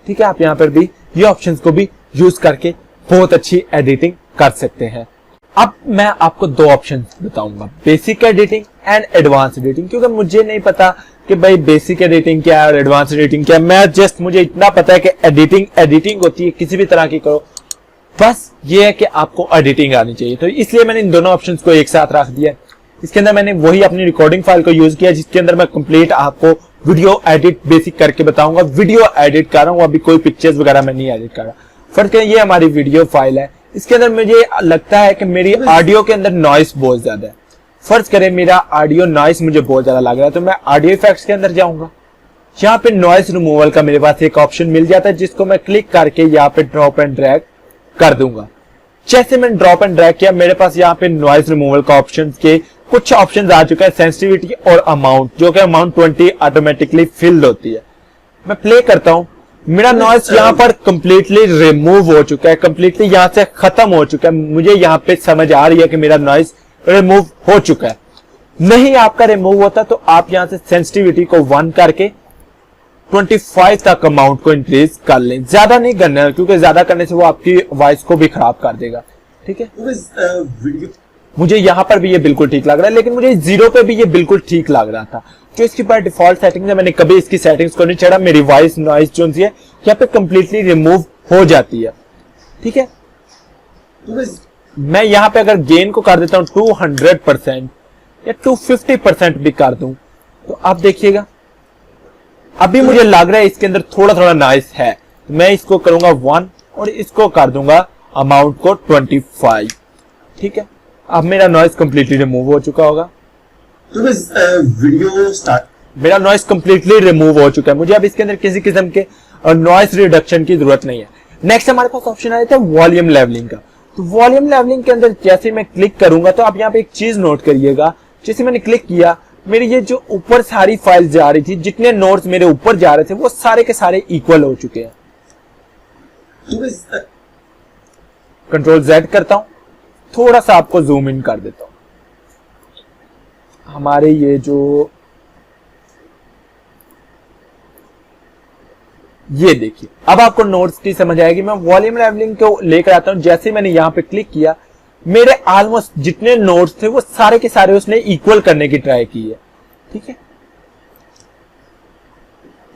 ठीक है, आप यहाँ पर भी ये ऑप्शंस को भी यूज करके बहुत अच्छी एडिटिंग कर सकते हैं। अब मैं आपको 2 ऑप्शन बताऊंगा, basic editing and advance editing. क्योंकि मुझे नहीं पता कि भाई बेसिक एडिटिंग क्या है और एडवांस एडिटिंग क्या है, मैं जस्ट मुझे इतना पता है कि एडिटिंग होती है, किसी भी तरह की करो, बस ये है कि आपको एडिटिंग आनी चाहिए। तो इसलिए मैंने इन दोनों ऑप्शंस को एक साथ रख दिया। इसके अंदर मैंने वही अपनी रिकॉर्डिंग फाइल को यूज किया जिसके अंदर मैं कंप्लीट आपको वीडियो एडिट बेसिक करके बताऊंगा। वीडियो एडिट कर रहा हूँ, अभी कोई पिक्चर्स वगैरह मैं नहीं एडिट कर रहा। फर्क है, ये हमारी वीडियो फाइल है। इसके अंदर मुझे लगता है कि मेरी ऑडियो के अंदर नॉइस बहुत ज्यादा है। फर्ज करें मेरा ऑडियो नॉइस मुझे बहुत ज्यादा लग रहा है, तो मैं ऑडियो इफेक्ट्स के अंदर जाऊंगा। यहाँ पे नॉइस रिमूवल का मेरे पास एक ऑप्शन मिल जाता है जिसको मैं क्लिक करके यहाँ पे ड्रॉप एंड ड्रैग कर दूंगा। जैसे मैंने ड्रॉप एंड ड्रैग किया, मेरे पास यहाँ पे नॉइस रिमूवल का ऑप्शन के कुछ ऑप्शन आ चुका है, सेंसिटिविटी और अमाउंट, जो कि अमाउंट 20 ऑटोमेटिकली फिल्ड होती है। मैं प्ले करता हूं, मेरा नॉइस यहाँ पर कंप्लीटली रिमूव हो चुका है, कंप्लीटली यहाँ से खत्म हो चुका है। मुझे यहाँ पे समझ आ रही है कि मेरा नॉइस रिमूव हो चुका है। नहीं आपका रिमूव होता तो आप यहाँ से सेंसिटिविटी को 1 करके 25 तक अमाउंट को इंक्रीज कर लें। ज्यादा नहीं करना है क्योंकि ज्यादा करने से वो आपकी वॉइस को भी खराब कर देगा। ठीक है, मुझे यहाँ पर भी ये बिल्कुल ठीक लग रहा है, लेकिन मुझे 0 पे भी ये बिल्कुल ठीक लग रहा था। जो इसकी बाय डिफॉल्ट सेटिंग्स है, मैंने कभी इसकी सेटिंग्स को नहीं चढ़ा। मेरी वॉइस नॉइस जो है यहाँ पे कंप्लीटली रिमूव हो जाती है। ठीक है, मैं यहाँ पे अगर गेन को कर देता हूँ 200% या 250% भी कर दूं तो आप देखिएगा अभी मुझे लग रहा है इसके अंदर थोड़ा थोड़ा नॉइस है। तो मैं इसको करूंगा 1 और इसको कर दूंगा अमाउंट को 25। ठीक है, अब मेरा नॉइस कंप्लीटली रिमूव हो चुका होगा। तो बस वीडियो स्टार्ट मेरा नॉइस कंप्लीटली रिमूव हो चुका है। मुझे अब इसके अंदर किसी किस्म के नॉइस रिडक्शन की जरूरत नहीं है। नेक्स्ट हमारे पास ऑप्शन आ जाता है वॉल्यूम लेवलिंग का। तो वॉल्यूम लेवलिंग के अंदर जैसे मैं क्लिक करूंगा तो आप यहाँ पे एक चीज नोट करिएगा। जैसे मैंने क्लिक किया, मेरी ये जो ऊपर सारी फाइल जा रही थी, जितने नोट्स मेरे ऊपर जा रहे थे वो सारे के सारे इक्वल हो चुके हैं। कंट्रोल Z करता हूं, थोड़ा सा आपको जूम इन कर देता हूं। हमारे ये जो ये देखिए, अब आपको नोट्स की समझ आएगी। मैं वॉल्यूम लेवलिंग को लेकर आता हूं। जैसे मैंने यहां पे क्लिक किया, मेरे ऑलमोस्ट जितने नोट्स थे वो सारे के सारे उसने इक्वल करने की ट्राई की है। ठीक है,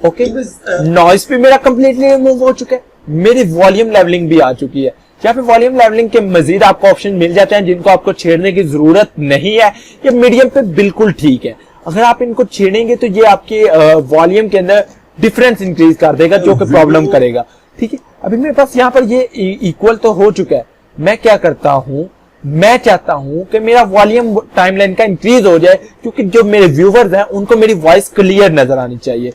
ओके, नॉइस भी मेरा कंप्लीटली रिमूव हो चुका है, मेरी वॉल्यूम लेवलिंग भी आ चुकी है। यहाँ पे वॉल्यूम लेवलिंग के मजीद आपको ऑप्शन मिल जाते हैं जिनको आपको छेड़ने की जरूरत नहीं है। ये मीडियम पे बिल्कुल ठीक है। अगर आप इनको छेड़ेंगे तो ये आपके वॉल्यूम के अंदर डिफरेंस इंक्रीज कर देगा, जो कि प्रॉब्लम करेगा। ठीक है, अभी मेरे पास यहाँ पर ये इक्वल तो हो चुका है। मैं क्या करता हूं, मैं चाहता हूं कि मेरा वॉल्यूम टाइमलाइन का इंक्रीज हो जाए, क्योंकि जो मेरे व्यूवर्स हैं उनको मेरी वॉइस क्लियर नजर आनी चाहिए,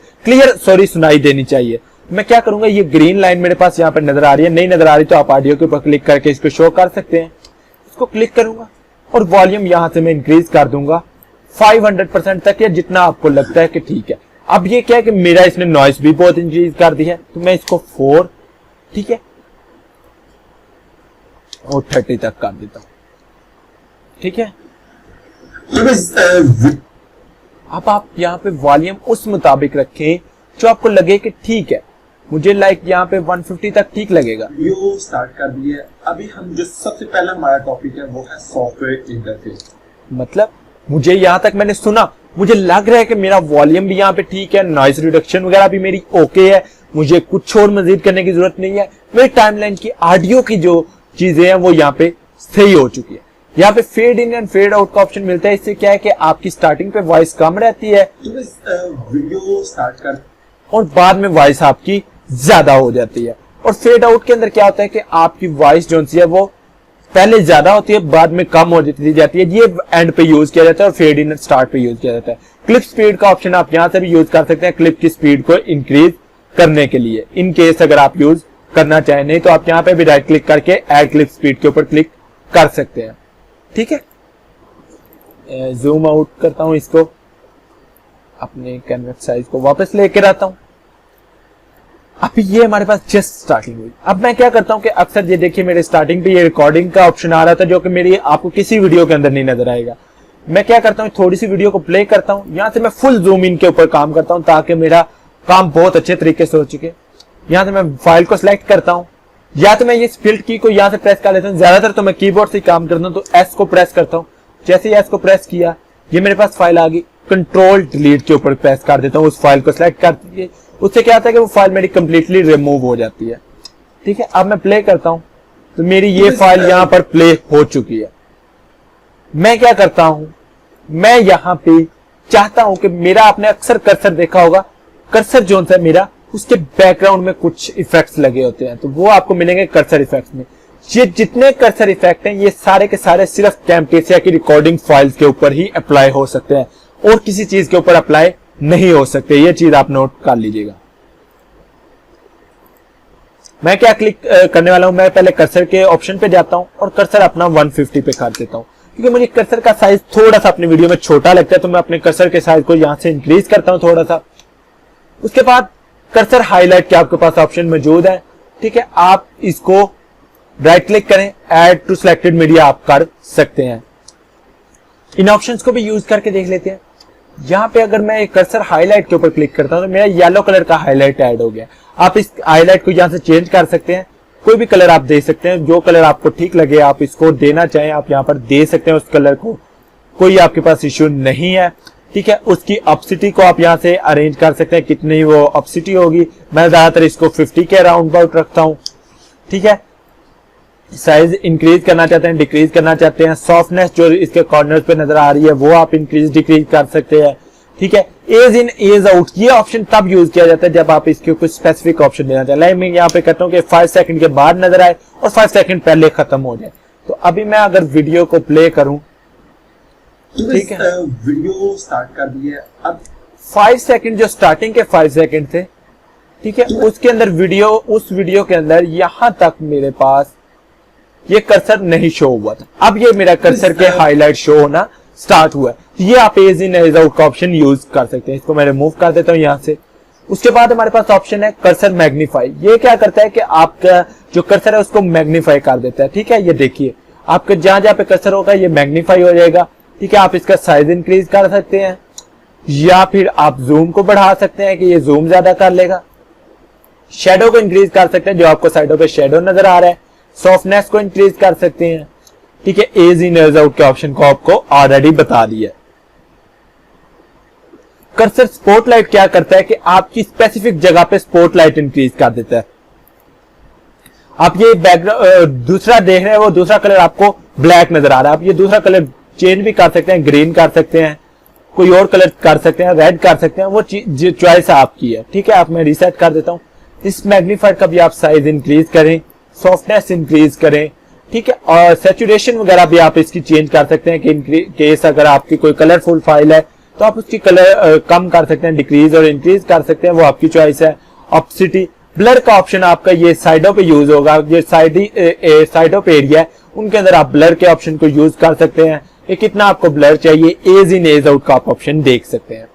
सुनाई देनी चाहिए। मैं क्या करूंगा, ये ग्रीन लाइन मेरे पास यहाँ पर नजर आ रही है, नहीं नजर आ रही तो आप ऑडियो के ऊपर क्लिक करके इसको शो कर सकते हैं। इसको क्लिक करूंगा और वॉल्यूम यहां से मैं इंक्रीज कर दूंगा 500% तक, या जितना आपको लगता है कि ठीक है। अब ये क्या है कि मेरा इसने नॉइस भी बहुत इंक्रीज कर दी है, तो मैं इसको 4, ठीक है, और 30 तक कर देता हूं। ठीक है, अब आप यहाँ पे वॉल्यूम उस मुताबिक रखें जो आपको लगे कि ठीक है। मुझे लाइक यहाँ पे 150 तक ठीक लगेगा। वीडियो स्टार्ट कर दी है। अभी हम जो सबसे पहला हमारा टॉपिक है वो है सॉफ्टवेयर इंटरफेस। मतलब मुझे यहाँ तक मैंने सुना, मुझे लग रहा है कि मेरा वॉल्यूम भी यहाँ पे ठीक है, नॉइस रिडक्शन वगैरह भी मेरी ओके है, मुझे कुछ और मजीद करने की जरूरत नहीं है। मेरी टाइमलाइन की ऑडियो की जो चीजें हैं वो यहाँ पे सही हो चुकी है। यहाँ पे fade in and fade out का ऑप्शन मिलता है। इससे क्या है कि आपकी स्टार्टिंग पे वॉइस कम रहती है वीडियो स्टार्ट कर और बाद में वॉइस आपकी ज्यादा हो जाती है। और फेड आउट के अंदर क्या होता है कि आपकी वॉइस जो है वो पहले ज्यादा होती है, बाद में कम हो जाती है। ये एंड पे यूज किया जाता है और फेड इन स्टार्ट पे यूज किया जाता है। क्लिप स्पीड का ऑप्शन आप यहाँ से भी यूज कर सकते हैं, क्लिप की स्पीड को इंक्रीज करने के लिए, इन केस अगर आप यूज करना चाहें। नहीं तो आप यहाँ पे भी राइट क्लिक करके ऐड क्लिप स्पीड के ऊपर क्लिक कर सकते हैं। ठीक है, जूम आउट करता हूं, इसको अपने कैनवस साइज को वापस लेकर आता हूं। अभी ये हमारे पास जस्ट स्टार्टिंग हुई। अब मैं क्या करता हूं कि अक्सर ये देखिए मेरे स्टार्टिंग पे ये रिकॉर्डिंग का ऑप्शन आ रहा था, जो कि मेरी आपको किसी वीडियो के अंदर नहीं नजर आएगा। मैं क्या करता हूं, थोड़ी सी वीडियो को प्ले करता हूं, यहां से मैं फुल जूम इन के ऊपर काम करता हूं ताकि मेरा काम बहुत अच्छे तरीके से हो चुके। यहां से मैं फाइल को सिलेक्ट करता हूं, या तो मैं ये स्पिल्ट की को यहां से प्रेस कर लेता हूं। ज्यादातर तो मैं कीबोर्ड से काम करता हूं, तो एस को प्रेस करता हूं। जैसे ही एस को प्रेस किया, ये मेरे पास फाइल आ गई। कंट्रोल डिलीट के ऊपर प्रेस कर देता हूं, उस फाइल को सिलेक्ट कर दीजिए। उससे क्या होता है कि वो फाइल मेरी कंप्लीटली रिमूव हो जाती है। ठीक है, अब मैं प्ले करता हूं तो मेरी ये फाइल यहां पर प्ले हो चुकी है। मैं क्या करता हूं, मैं यहां पे चाहता हूं कि मेरा, आपने अक्सर कर्सर देखा होगा, कर्सर जो है मेरा, उसके बैकग्राउंड में कुछ इफेक्ट्स लगे होते हैं, तो वो आपको मिलेंगे कर्सर इफेक्ट्स में। ये जितने कर्सर इफेक्ट हैं ये सारे के सारे सिर्फ कैमटेसिया की रिकॉर्डिंग फाइल्स के ऊपर ही अप्लाई हो सकते हैं और किसी चीज के ऊपर अप्लाई नहीं हो सकते। ये चीज आप नोट कर लीजिएगा। मैं क्या क्लिक करने वाला हूं, मैं पहले कर्सर के ऑप्शन पे जाता हूं और कर्सर अपना 150 पे कर देता हूं, क्योंकि मुझे कर्सर का साइज थोड़ा सा अपनी वीडियो में छोटा लगता है, तो मैं अपने कर्सर के साइज को यहां से इंक्रीज करता हूं थोड़ा सा। उसके बाद कर्सर हाईलाइट के आपके पास ऑप्शन मौजूद है। ठीक है, आप इसको राइट क्लिक करें, ऐड टू सिलेक्टेड मीडिया आप कर सकते हैं। इन ऑप्शंस को भी यूज करके देख लेते हैं। यहाँ पे अगर मैं कर्सर हाईलाइट के ऊपर क्लिक करता हूं तो मेरा येलो कलर का हाईलाइट ऐड हो गया। आप इस हाईलाइट को यहाँ से चेंज कर सकते हैं, कोई भी कलर आप दे सकते हैं, जो कलर आपको ठीक लगे आप इसको देना चाहें आप यहाँ पर दे सकते हैं उस कलर को, कोई आपके पास इश्यू नहीं है। ठीक है, उसकी ऑप्सिटी को आप यहाँ से अरेंज कर सकते हैं, कितनी वो ऑप्सिटी होगी। मैं ज्यादातर इसको 50 के अराउंड अबाउट रखता हूँ। ठीक है, साइज इंक्रीज करना चाहते हैं, डिक्रीज करना चाहते हैं, सॉफ्टनेस जो इसके कॉर्नर्स पे नजर आ रही है वो आप इंक्रीज डिक्रीज कर सकते हैं। ठीक है, एज इन एज आउट ये ऑप्शन तब यूज किया जाता है जब आप इसके कुछ स्पेसिफिक ऑप्शन देना चाहते हैं। मैं यहाँ पे कहता हूँ कि 5 सेकंड के बाद नजर आए और 5 सेकंड पहले खत्म हो जाए। तो अभी मैं अगर वीडियो को प्ले करूं, ठीक है, वीडियो स्टार्ट कर दी है। अब 5 सेकंड जो स्टार्टिंग के 5 सेकंड थे, ठीक है, उसके अंदर उस वीडियो के अंदर यहां तक मेरे पास ये कर्सर नहीं शो हुआ था। अब ये मेरा कर्सर के हाईलाइट शो होना स्टार्ट हुआ है। ये आप एज इन एज आउट का ऑप्शन यूज कर सकते हैं। इसको मैं रिमूव कर देता हूं यहां से। उसके बाद हमारे पास ऑप्शन है कर्सर मैग्नीफाई। ये क्या करता है कि आपका जो कर्सर है उसको मैग्नीफाई कर देता है। ठीक है, ये देखिए आपका जहां जहां पे कर्सर होगा ये मैग्नीफाई हो जाएगा। ठीक है, आप इसका साइज इंक्रीज कर सकते हैं या फिर आप जूम को बढ़ा सकते हैं कि ये जूम ज्यादा कर लेगा। शेडो को इंक्रीज कर सकते हैं, जो आपको साइडों पे शेडो नजर आ रहा है। सॉफ्टनेस को इंक्रीज कर सकते हैं। ठीक है, एज इन एज आउट के ऑप्शन को आपको ऑलरेडी बता दिया। कर्सर स्पॉटलाइट क्या करता है कि आपकी स्पेसिफिक जगह पे स्पॉटलाइट इंक्रीज कर देता है। आप ये बैकग्राउंड दूसरा देख रहे हैं, वो दूसरा कलर आपको ब्लैक नजर आ रहा है। आप ये दूसरा कलर चेंज भी कर सकते हैं, ग्रीन कर सकते हैं, कोई और कलर कर सकते हैं, रेड कर सकते हैं, वो चॉइस आपकी है। ठीक है, आप मैं रीसेट कर देता हूं। इस मैग्नीफायर का भी आप साइज इंक्रीज करें, सॉफ्टनेस इंक्रीज करें। ठीक है, और सैचुरेशन वगैरह भी आप इसकी चेंज कर सकते हैं कि केस अगर आपकी कोई कलरफुल फाइल है तो आप उसकी कलर कम कर सकते हैं, डिक्रीज और इंक्रीज कर सकते हैं, वो आपकी चॉइस है। ऑप्सिटी ब्लर का ऑप्शन आपका ये साइडों पे यूज होगा, ये साइडों पे एरिया है उनके अंदर आप ब्लर के ऑप्शन को यूज कर सकते हैं। ये कितना आपको ब्लर चाहिए एज इन एज आउट का आप ऑप्शन देख सकते हैं।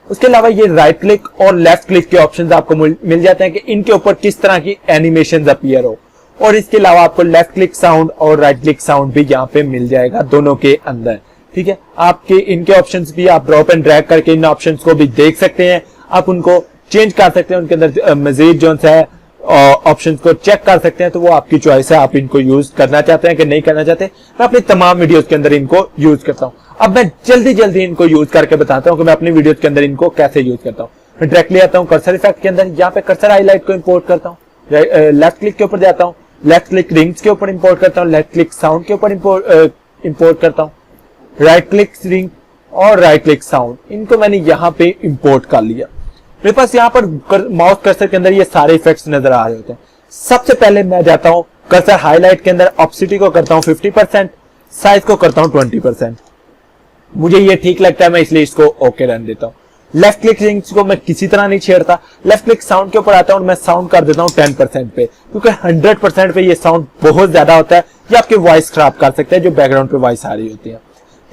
उसके अलावा ये राइट क्लिक और लेफ्ट क्लिक के ऑप्शंस आपको मिल जाते हैं कि इनके ऊपर किस तरह की एनिमेशन अपीयर हो। और इसके अलावा आपको लेफ्ट क्लिक साउंड और राइट क्लिक साउंड भी यहाँ पे मिल जाएगा दोनों के अंदर। ठीक है, आपके इनके ऑप्शंस भी आप ड्रॉप एंड ड्रैग करके इन ऑप्शंस को भी देख सकते हैं। आप उनको चेंज कर सकते हैं, उनके अंदर मजीद जो है ऑप्शंस को चेक कर सकते हैं। तो वो आपकी चॉइस है, आप इनको यूज करना चाहते हैं कि नहीं करना चाहते। मैं अपनी तमाम वीडियोस के अंदर इनको यूज करता हूं। अब मैं जल्दी इनको यूज करके बताता हूं कि मैं अपनी वीडियोस के अंदर इनको कैसे यूज करता हूं। मैं डायरेक्टली आता हूं कर्सर इफेक्ट के अंदर, यहाँ पे कर्सर हाईलाइट को इंपोर्ट करता हूँ, लेफ्ट क्लिक के ऊपर जाता हूँ, लेफ्ट क्लिक रिंग्स के ऊपर इंपोर्ट करता हूँ, लेफ्ट क्लिक साउंड के ऊपर इंपोर्ट करता हूँ, राइट क्लिक रिंग और राइट क्लिक साउंड, इनको मैंने यहाँ पे इंपोर्ट कर लिया। मेरे पास यहाँ पर माउस कर्सर के अंदर ये सारे इफेक्ट्स नजर आ रहे होते हैं। सबसे पहले मैं जाता हूँ कर्सर हाईलाइट के अंदर, ऑप्सिटी को करता हूँ 50%, साइज को करता हूँ 20%। मुझे ये ठीक लगता है, मैं इसलिए इसको ओके रन देता हूँ। लेफ्ट क्लिक रिंग्स को मैं किसी तरह नहीं छेड़ता। लेफ्ट क्लिक साउंड के ऊपर आता हूँ और मैं साउंड कर देता हूँ 10% पे, क्योंकि 100% पे ये साउंड बहुत ज्यादा होता है, ये आपकी वॉइस खराब कर सकता है जो बैकग्राउंड पे वॉइस आ रही होती है।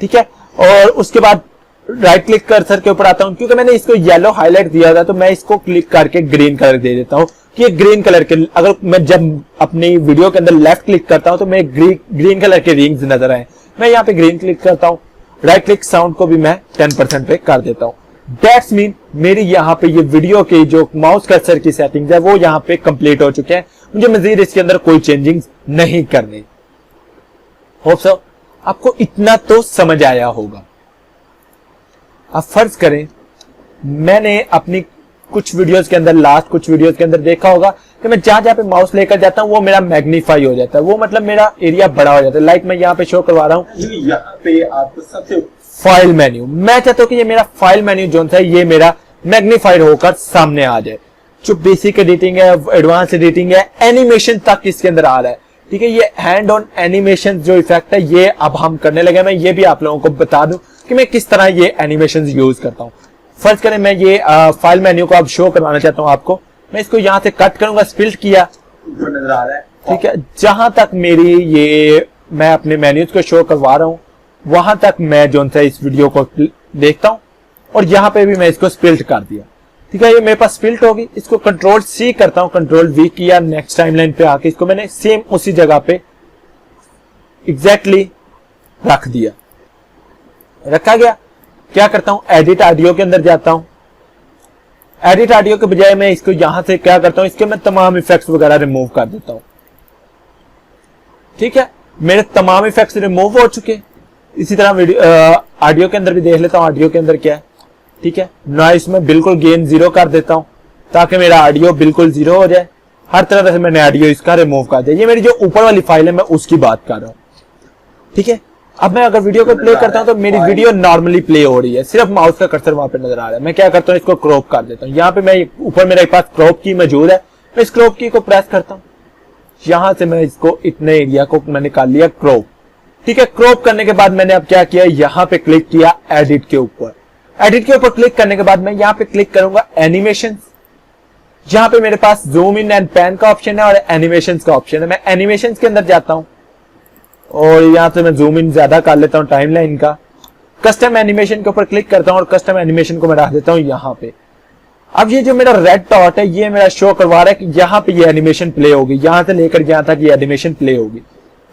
ठीक है, और उसके बाद राइट क्लिक कर्सर के ऊपर आता हूं, क्योंकि मैंने इसको येलो हाईलाइट दिया था तो मैं इसको क्लिक करके ग्रीन कलर दे देता हूं कि ये ग्रीन कलर के, अगर मैं जब अपनी वीडियो के अंदर लेफ्ट क्लिक करता हूं तो मैं ग्रीन कलर के रिंग्स नजर आए। मैं यहाँ पे ग्रीन क्लिक करता हूं, राइट क्लिक साउंड को भी मैं 10% पे कर देता हूं। दैट्स मीन मेरी यहाँ पे ये वीडियो की जो माउस कर्सर की सेटिंग्स है वो यहाँ पे कंप्लीट हो चुके हैं। मुझे मजीद इसके अंदर कोई चेंजिंग नहीं करनी। होप सो आपको इतना तो समझ आया होगा। अब फर्ज करें मैंने अपनी कुछ वीडियोस के अंदर, लास्ट कुछ वीडियोस के अंदर देखा होगा कि मैं जहां जहां पे माउस लेकर जाता हूं वो मेरा मैग्नीफाई हो जाता है, वो मतलब मेरा एरिया बड़ा हो जाता है। लाइक मैं यहाँ पे शो करवा रहा हूं, यहाँ पे आपको सबसे फाइल मेन्यू, मैं चाहता हूं कि ये मेरा फाइल मेन्यू जो है ये मेरा मैग्नीफाइड होकर सामने आ जाए। जो बेसिक एडिटिंग है, एडवांस एडिटिंग है, एनिमेशन तक इसके अंदर आ रहा है। ठीक है, ये हैंड ऑन एनिमेशन जो इफेक्ट है ये अब हम करने लगे। मैं ये भी आप लोगों को बता दूं कि मैं किस तरह ये एनिमेशन यूज करता हूं। फर्ज करें मैं ये फाइल मेन्यू को अब शो करवाना चाहता हूं आपको। मैं इसको यहां से कट करूंगा, स्प्लिट किया, जो नजर आ रहा है। ठीक है, जहां तक मेरी ये मैं अपने मेन्यूज को शो करवा रहा हूं वहां तक मैं जो है इस वीडियो को देखता हूं और यहां पे भी मैं इसको स्प्लिट कर दिया। ठीक है, ये मेरे पास फिल्ट होगी, इसको कंट्रोल सी करता हूं, कंट्रोल वी किया, नेक्स्ट टाइमलाइन पे आके इसको मैंने सेम उसी जगह पे एग्जैक्टली रख दिया, रखा गया। क्या करता हूं, एडिट ऑडियो के अंदर जाता हूं, एडिट ऑडियो के बजाय मैं इसको यहां से क्या करता हूं, इसके मैं तमाम इफेक्ट्स वगैरह रिमूव कर देता हूं। ठीक है, मेरे तमाम इफेक्ट्स रिमूव हो चुके। इसी तरह वीडियो ऑडियो के अंदर भी देख लेता हूं, ऑडियो के अंदर क्या है। ठीक है, नॉइस में बिल्कुल गेन 0 कर देता हूं ताकि मेरा ऑडियो बिल्कुल 0 हो जाए। हर तरह से मैंने ऑडियो इसका रिमूव कर दिया। ये मेरी जो ऊपर वाली फाइल है मैं उसकी बात कर रहा हूं। ठीक है, अब मैं अगर वीडियो को प्ले करता हूं तो मेरी वीडियो नॉर्मली प्ले हो रही है, सिर्फ माउस का कर्सर वहां पे नजर आ रहा है। मैं क्या करता हूं, इसको क्रॉप कर देता हूं। यहाँ पे मैं ऊपर मेरे पास क्रॉप की मौजूद है, मैं इस क्रॉप की को प्रेस करता हूं, यहां से मैं इसको इतने एरिया को मैंने कर लिया क्रॉप। ठीक है, क्रॉप करने के बाद मैंने अब क्या किया, यहां पे क्लिक किया एडिट के ऊपर। एडिट के ऊपर क्लिक करने के बाद मैं यहां पे क्लिक करूंगा एनिमेशन। यहां पे मेरे पास जूम इन एंड पैन का ऑप्शन है और एनिमेशन का ऑप्शन है। मैं एनिमेशन के अंदर जाता हूं और यहां से मैं जूम इन ज्यादा कर लेता हूं टाइमलाइन का। कस्टम एनिमेशन के ऊपर क्लिक करता हूं और कस्टम एनिमेशन को मैं रख देता हूं यहां पे। अब ये जो मेरा रेड डॉट है ये मेरा शो करवा रहा है कि यहां पे ये एनिमेशन प्ले होगी, यहां से लेकर यहां तक ये एनिमेशन प्ले होगी।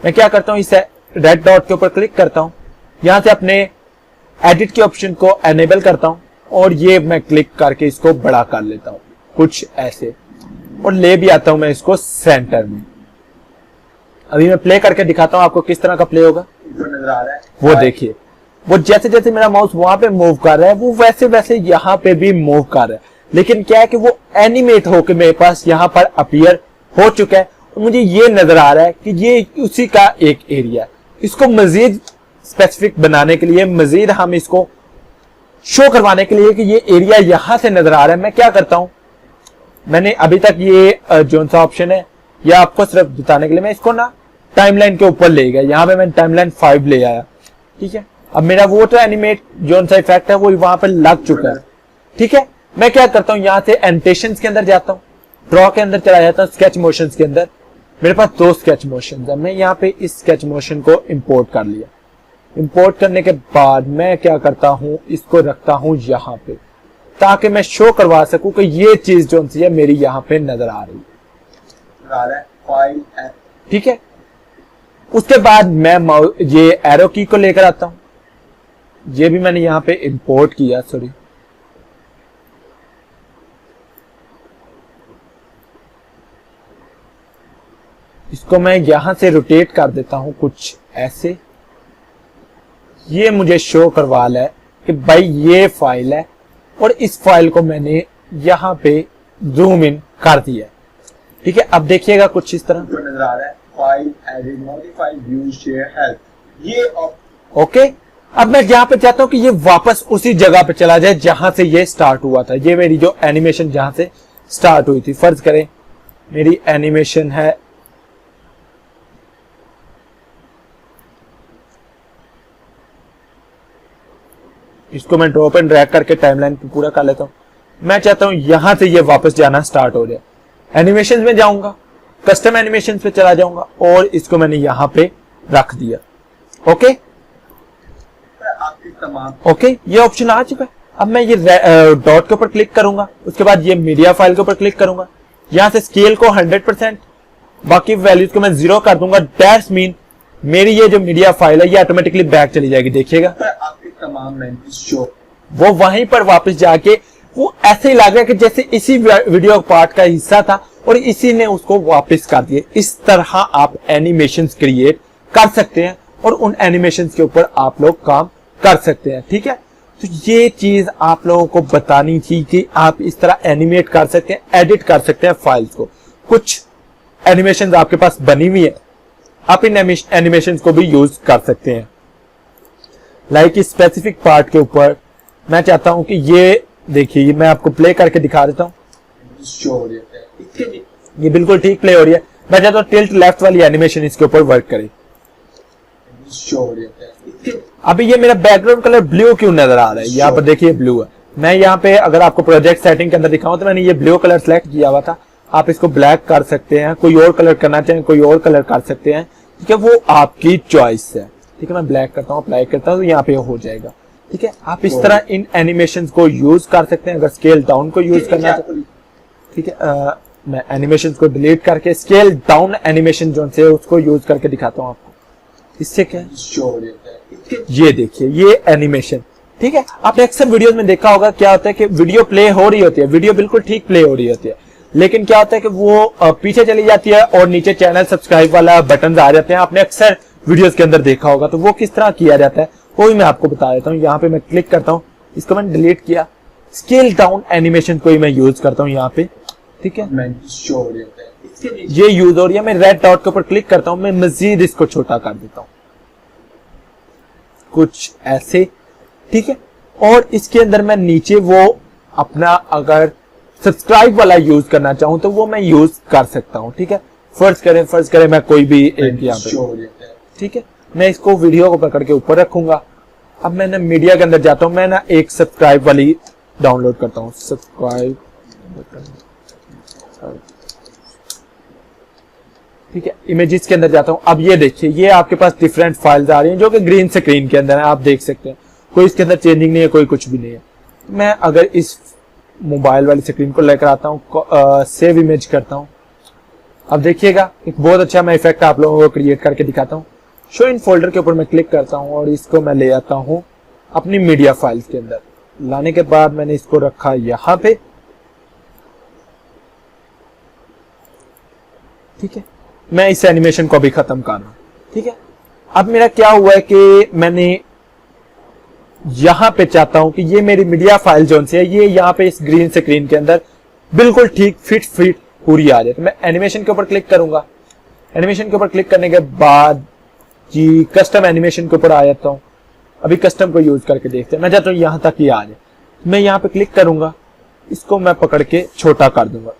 मैं क्या करता हूं, इस रेड डॉट के ऊपर क्लिक करता हूं, यहां से अपने एडिट के ऑप्शन को एनेबल करता हूं और ये मैं क्लिक करके इसको बड़ा कर लेता हूं कुछ ऐसे, और ले भी आता हूं मैं इसको सेंटर में। अभी मैं प्ले करके दिखाता हूं आपको किस तरह का प्ले होगा। नजर आ रहा है वो देखिए, वो जैसे जैसे मेरा माउस वहां पे मूव कर रहा है वो वैसे वैसे यहाँ पे भी मूव कर रहा है, लेकिन क्या है कि वो एनिमेट होकर मेरे पास यहाँ पर अपीयर हो चुका है। मुझे ये नजर आ रहा है कि ये उसी का एक एरिया है। इसको मजीद स्पेसिफिक बनाने के लिए, मजीद हम इसको शो करवाने के लिए कि ये एरिया यहां से नजर आ रहा है, मैं क्या करता हूं, मैंने अभी तक ये जो सा ऑप्शन है या आपको सिर्फ बताने के लिए मैं इसको ना टाइमलाइन के ऊपर ले गया। यहां पे मैंने टाइमलाइन 5 ले आया। ठीक है, अब मेरा वो तो एनिमेट जो सा इफेक्ट है वो वहां पर लग चुका है। ठीक है, मैं क्या करता हूं, यहां से एनोटेशंस के अंदर जाता हूं, ड्रॉ के अंदर चला जाता हूं, स्केच मोशंस के अंदर। मेरे पास 2 स्केच मोशन है, मैं यहाँ पे इस स्केच मोशन को इंपोर्ट कर लिया। इंपोर्ट करने के बाद मैं क्या करता हूं, इसको रखता हूं यहां पे ताकि मैं शो करवा सकूं कि ये चीज जो है मेरी यहां पे नजर आ रही है। ठीक है, उसके बाद मैं ये एरो की को लेकर आता हूं, ये भी मैंने यहां पे इंपोर्ट किया, सॉरी इसको मैं यहां से रोटेट कर देता हूं कुछ ऐसे। ये मुझे शो करवा है कि भाई ये फाइल है और इस फाइल को मैंने यहां पे जूम इन कर दिया। ठीक है, अब देखिएगा कुछ इस तरह नजर आ रहा है, file edit modify view share help. ये ओके, अब मैं यहां पे चाहता हूं कि ये वापस उसी जगह पे चला जाए जहां से ये स्टार्ट हुआ था। ये मेरी जो एनिमेशन जहां से स्टार्ट हुई थी, फर्ज करें मेरी एनिमेशन है इसको मैं ड्रॉप एंड ड्रैग करके टाइमलाइन पे पूरा कर लेता हूं। मैं चाहता हूं यहां से ये वापस जाना स्टार्ट हो जाए। एनिमेशन में जाऊंगा, कस्टम एनिमेशन पे चला जाऊंगा और इसको मैंने यहां पे रख दिया। ओके आपके तमाम ओके, ये ऑप्शन आ चुका है। अब मैं ये डॉट के ऊपर क्लिक करूंगा, उसके बाद ये मीडिया फाइल के ऊपर क्लिक करूंगा, यहां से स्केल को 100%, बाकी वैल्यूज को मैं 0 कर दूंगा। डैश मीन मेरी ये जो मीडिया फाइल है ये ऑटोमेटिकली बैक चली जाएगी। देखिएगा आपके तमाम मेमोरीज शो, वो वहीं पर वापस जाके वो ऐसे ही लग रहा है कि जैसे इसी वीडियो पार्ट का हिस्सा था और इसी ने उसको वापस कर दिया। इस तरह आप एनिमेशंस क्रिएट कर सकते हैं और उन एनिमेशंस के ऊपर आप लोग काम कर सकते हैं। ठीक है, तो ये चीज आप लोगों को बतानी थी कि आप इस तरह एनिमेट कर सकते हैं, एडिट कर सकते हैं फाइल्स को। कुछ एनिमेशंस आपके पास बनी हुई है, आप इन एनिमेशंस को भी यूज कर सकते हैं। लाइक इस स्पेसिफिक पार्ट के ऊपर मैं चाहता हूं कि ये देखिए, ये मैं आपको प्ले करके दिखा देता हूं। शो हो जाता है, इसके लिए ये बिल्कुल ठीक प्ले हो रही है। मैं चाहता हूं टिल्ट लेफ्ट वाली एनिमेशन इसके ऊपर वर्क करे। शो हो जाता है, इसके अभी ये मेरा बैकग्राउंड कलर ब्लू क्यों नजर आ रहा है, यहाँ पर देखिए ब्लू है। मैं यहाँ पे अगर आपको प्रोजेक्ट सेटिंग के अंदर दिखाऊं तो मैंने ये ब्लू कलर सेलेक्ट किया हुआ था। आप इसको ब्लैक कर सकते हैं, कोई और कलर करना चाहें कोई और कलर कर सकते हैं। ठीक है, वो आपकी चॉइस है। ठीक है, मैं ब्लैक करता हूँ, अप्लाई करता हूँ तो यहाँ पे हो जाएगा। ठीक है, आप इस तरह इन एनिमेशंस को यूज कर सकते हैं। अगर स्केल डाउन को यूज करना है, ठीक है, मैं एनिमेशन को डिलीट करके स्केल डाउन एनिमेशन जो से उसको यूज करके दिखाता हूँ आपको। इससे क्या ये देखिए ये एनिमेशन, ठीक है। आपने अक्सर वीडियोस में देखा होगा क्या होता है कि वीडियो प्ले हो रही होती है, वीडियो बिल्कुल ठीक प्ले हो रही होती है, लेकिन क्या होता है कि वो पीछे चली जाती है और नीचे चैनल सब्सक्राइब वाला बटन आ जाते हैं। आपने अक्सर वीडियोस के अंदर देखा होगा। तो वो किस तरह किया जाता है वो भी मैं आपको बता देता हूँ। यहाँ पे मैं क्लिक करता हूँ, इसको मैंने डिलीट किया, स्केल डाउन एनिमेशन को ही मैं यूज करता हूँ यहाँ पे, ठीक है। ये यूज हो रही है, मैं रेड डॉट के ऊपर क्लिक करता हूँ, मैं मजीद इसको छोटा कर देता हूँ कुछ ऐसे, ठीक है। और इसके अंदर मैं नीचे वो अपना अगर सब्सक्राइब वाला यूज करना चाहूं तो वो मैं यूज कर सकता हूं, ठीक है। फर्ज करें मैं कोई भी एक यहाँ पे, ठीक है, मैं इसको वीडियो को पकड़ के ऊपर रखूंगा। अब मैं ना मीडिया के अंदर जाता हूं, मैं ना एक सब्सक्राइब वाली डाउनलोड करता हूं, सब्सक्राइब, ठीक है। इमेजेस के अंदर जाता हूं। अब ये देखिए ये आपके पास डिफरेंट फाइल्स आ रही हैं जो कि ग्रीन स्क्रीन के अंदर है, आप देख सकते हैं। कोई इसके अंदर चेंजिंग नहीं है, कोई कुछ भी नहीं है। मैं अगर इस मोबाइल वाली स्क्रीन को लेकर आता हूँ, सेव इमेज करता हूँ। अब देखिएगा एक बहुत अच्छा मैं इफेक्ट आप लोगों को क्रिएट करके दिखाता हूँ। शो इन फोल्डर के ऊपर मैं क्लिक करता हूँ और इसको मैं ले आता हूँ अपनी मीडिया फाइल्स के अंदर। लाने के बाद मैंने इसको रखा यहाँ पे, ठीक है। मैं इस एनिमेशन को भी खत्म कर रहा हूं, ठीक है। अब मेरा क्या हुआ है कि मैंने यहां पे चाहता हूं कि ये मेरी मीडिया फाइल जोन से है, ये यहाँ पे इस ग्रीन स्क्रीन के अंदर बिल्कुल ठीक फिट पूरी आ जाए। तो मैं एनिमेशन के ऊपर क्लिक करूंगा। एनिमेशन के ऊपर क्लिक करने के बाद जी कस्टम एनिमेशन के ऊपर आ जाता हूं। अभी कस्टम को यूज करके देखते हैं। मैं चाहता हूं यहां तक ही आ जाए, मैं यहां पे क्लिक करूंगा, इसको मैं पकड़ के छोटा कर दूंगा।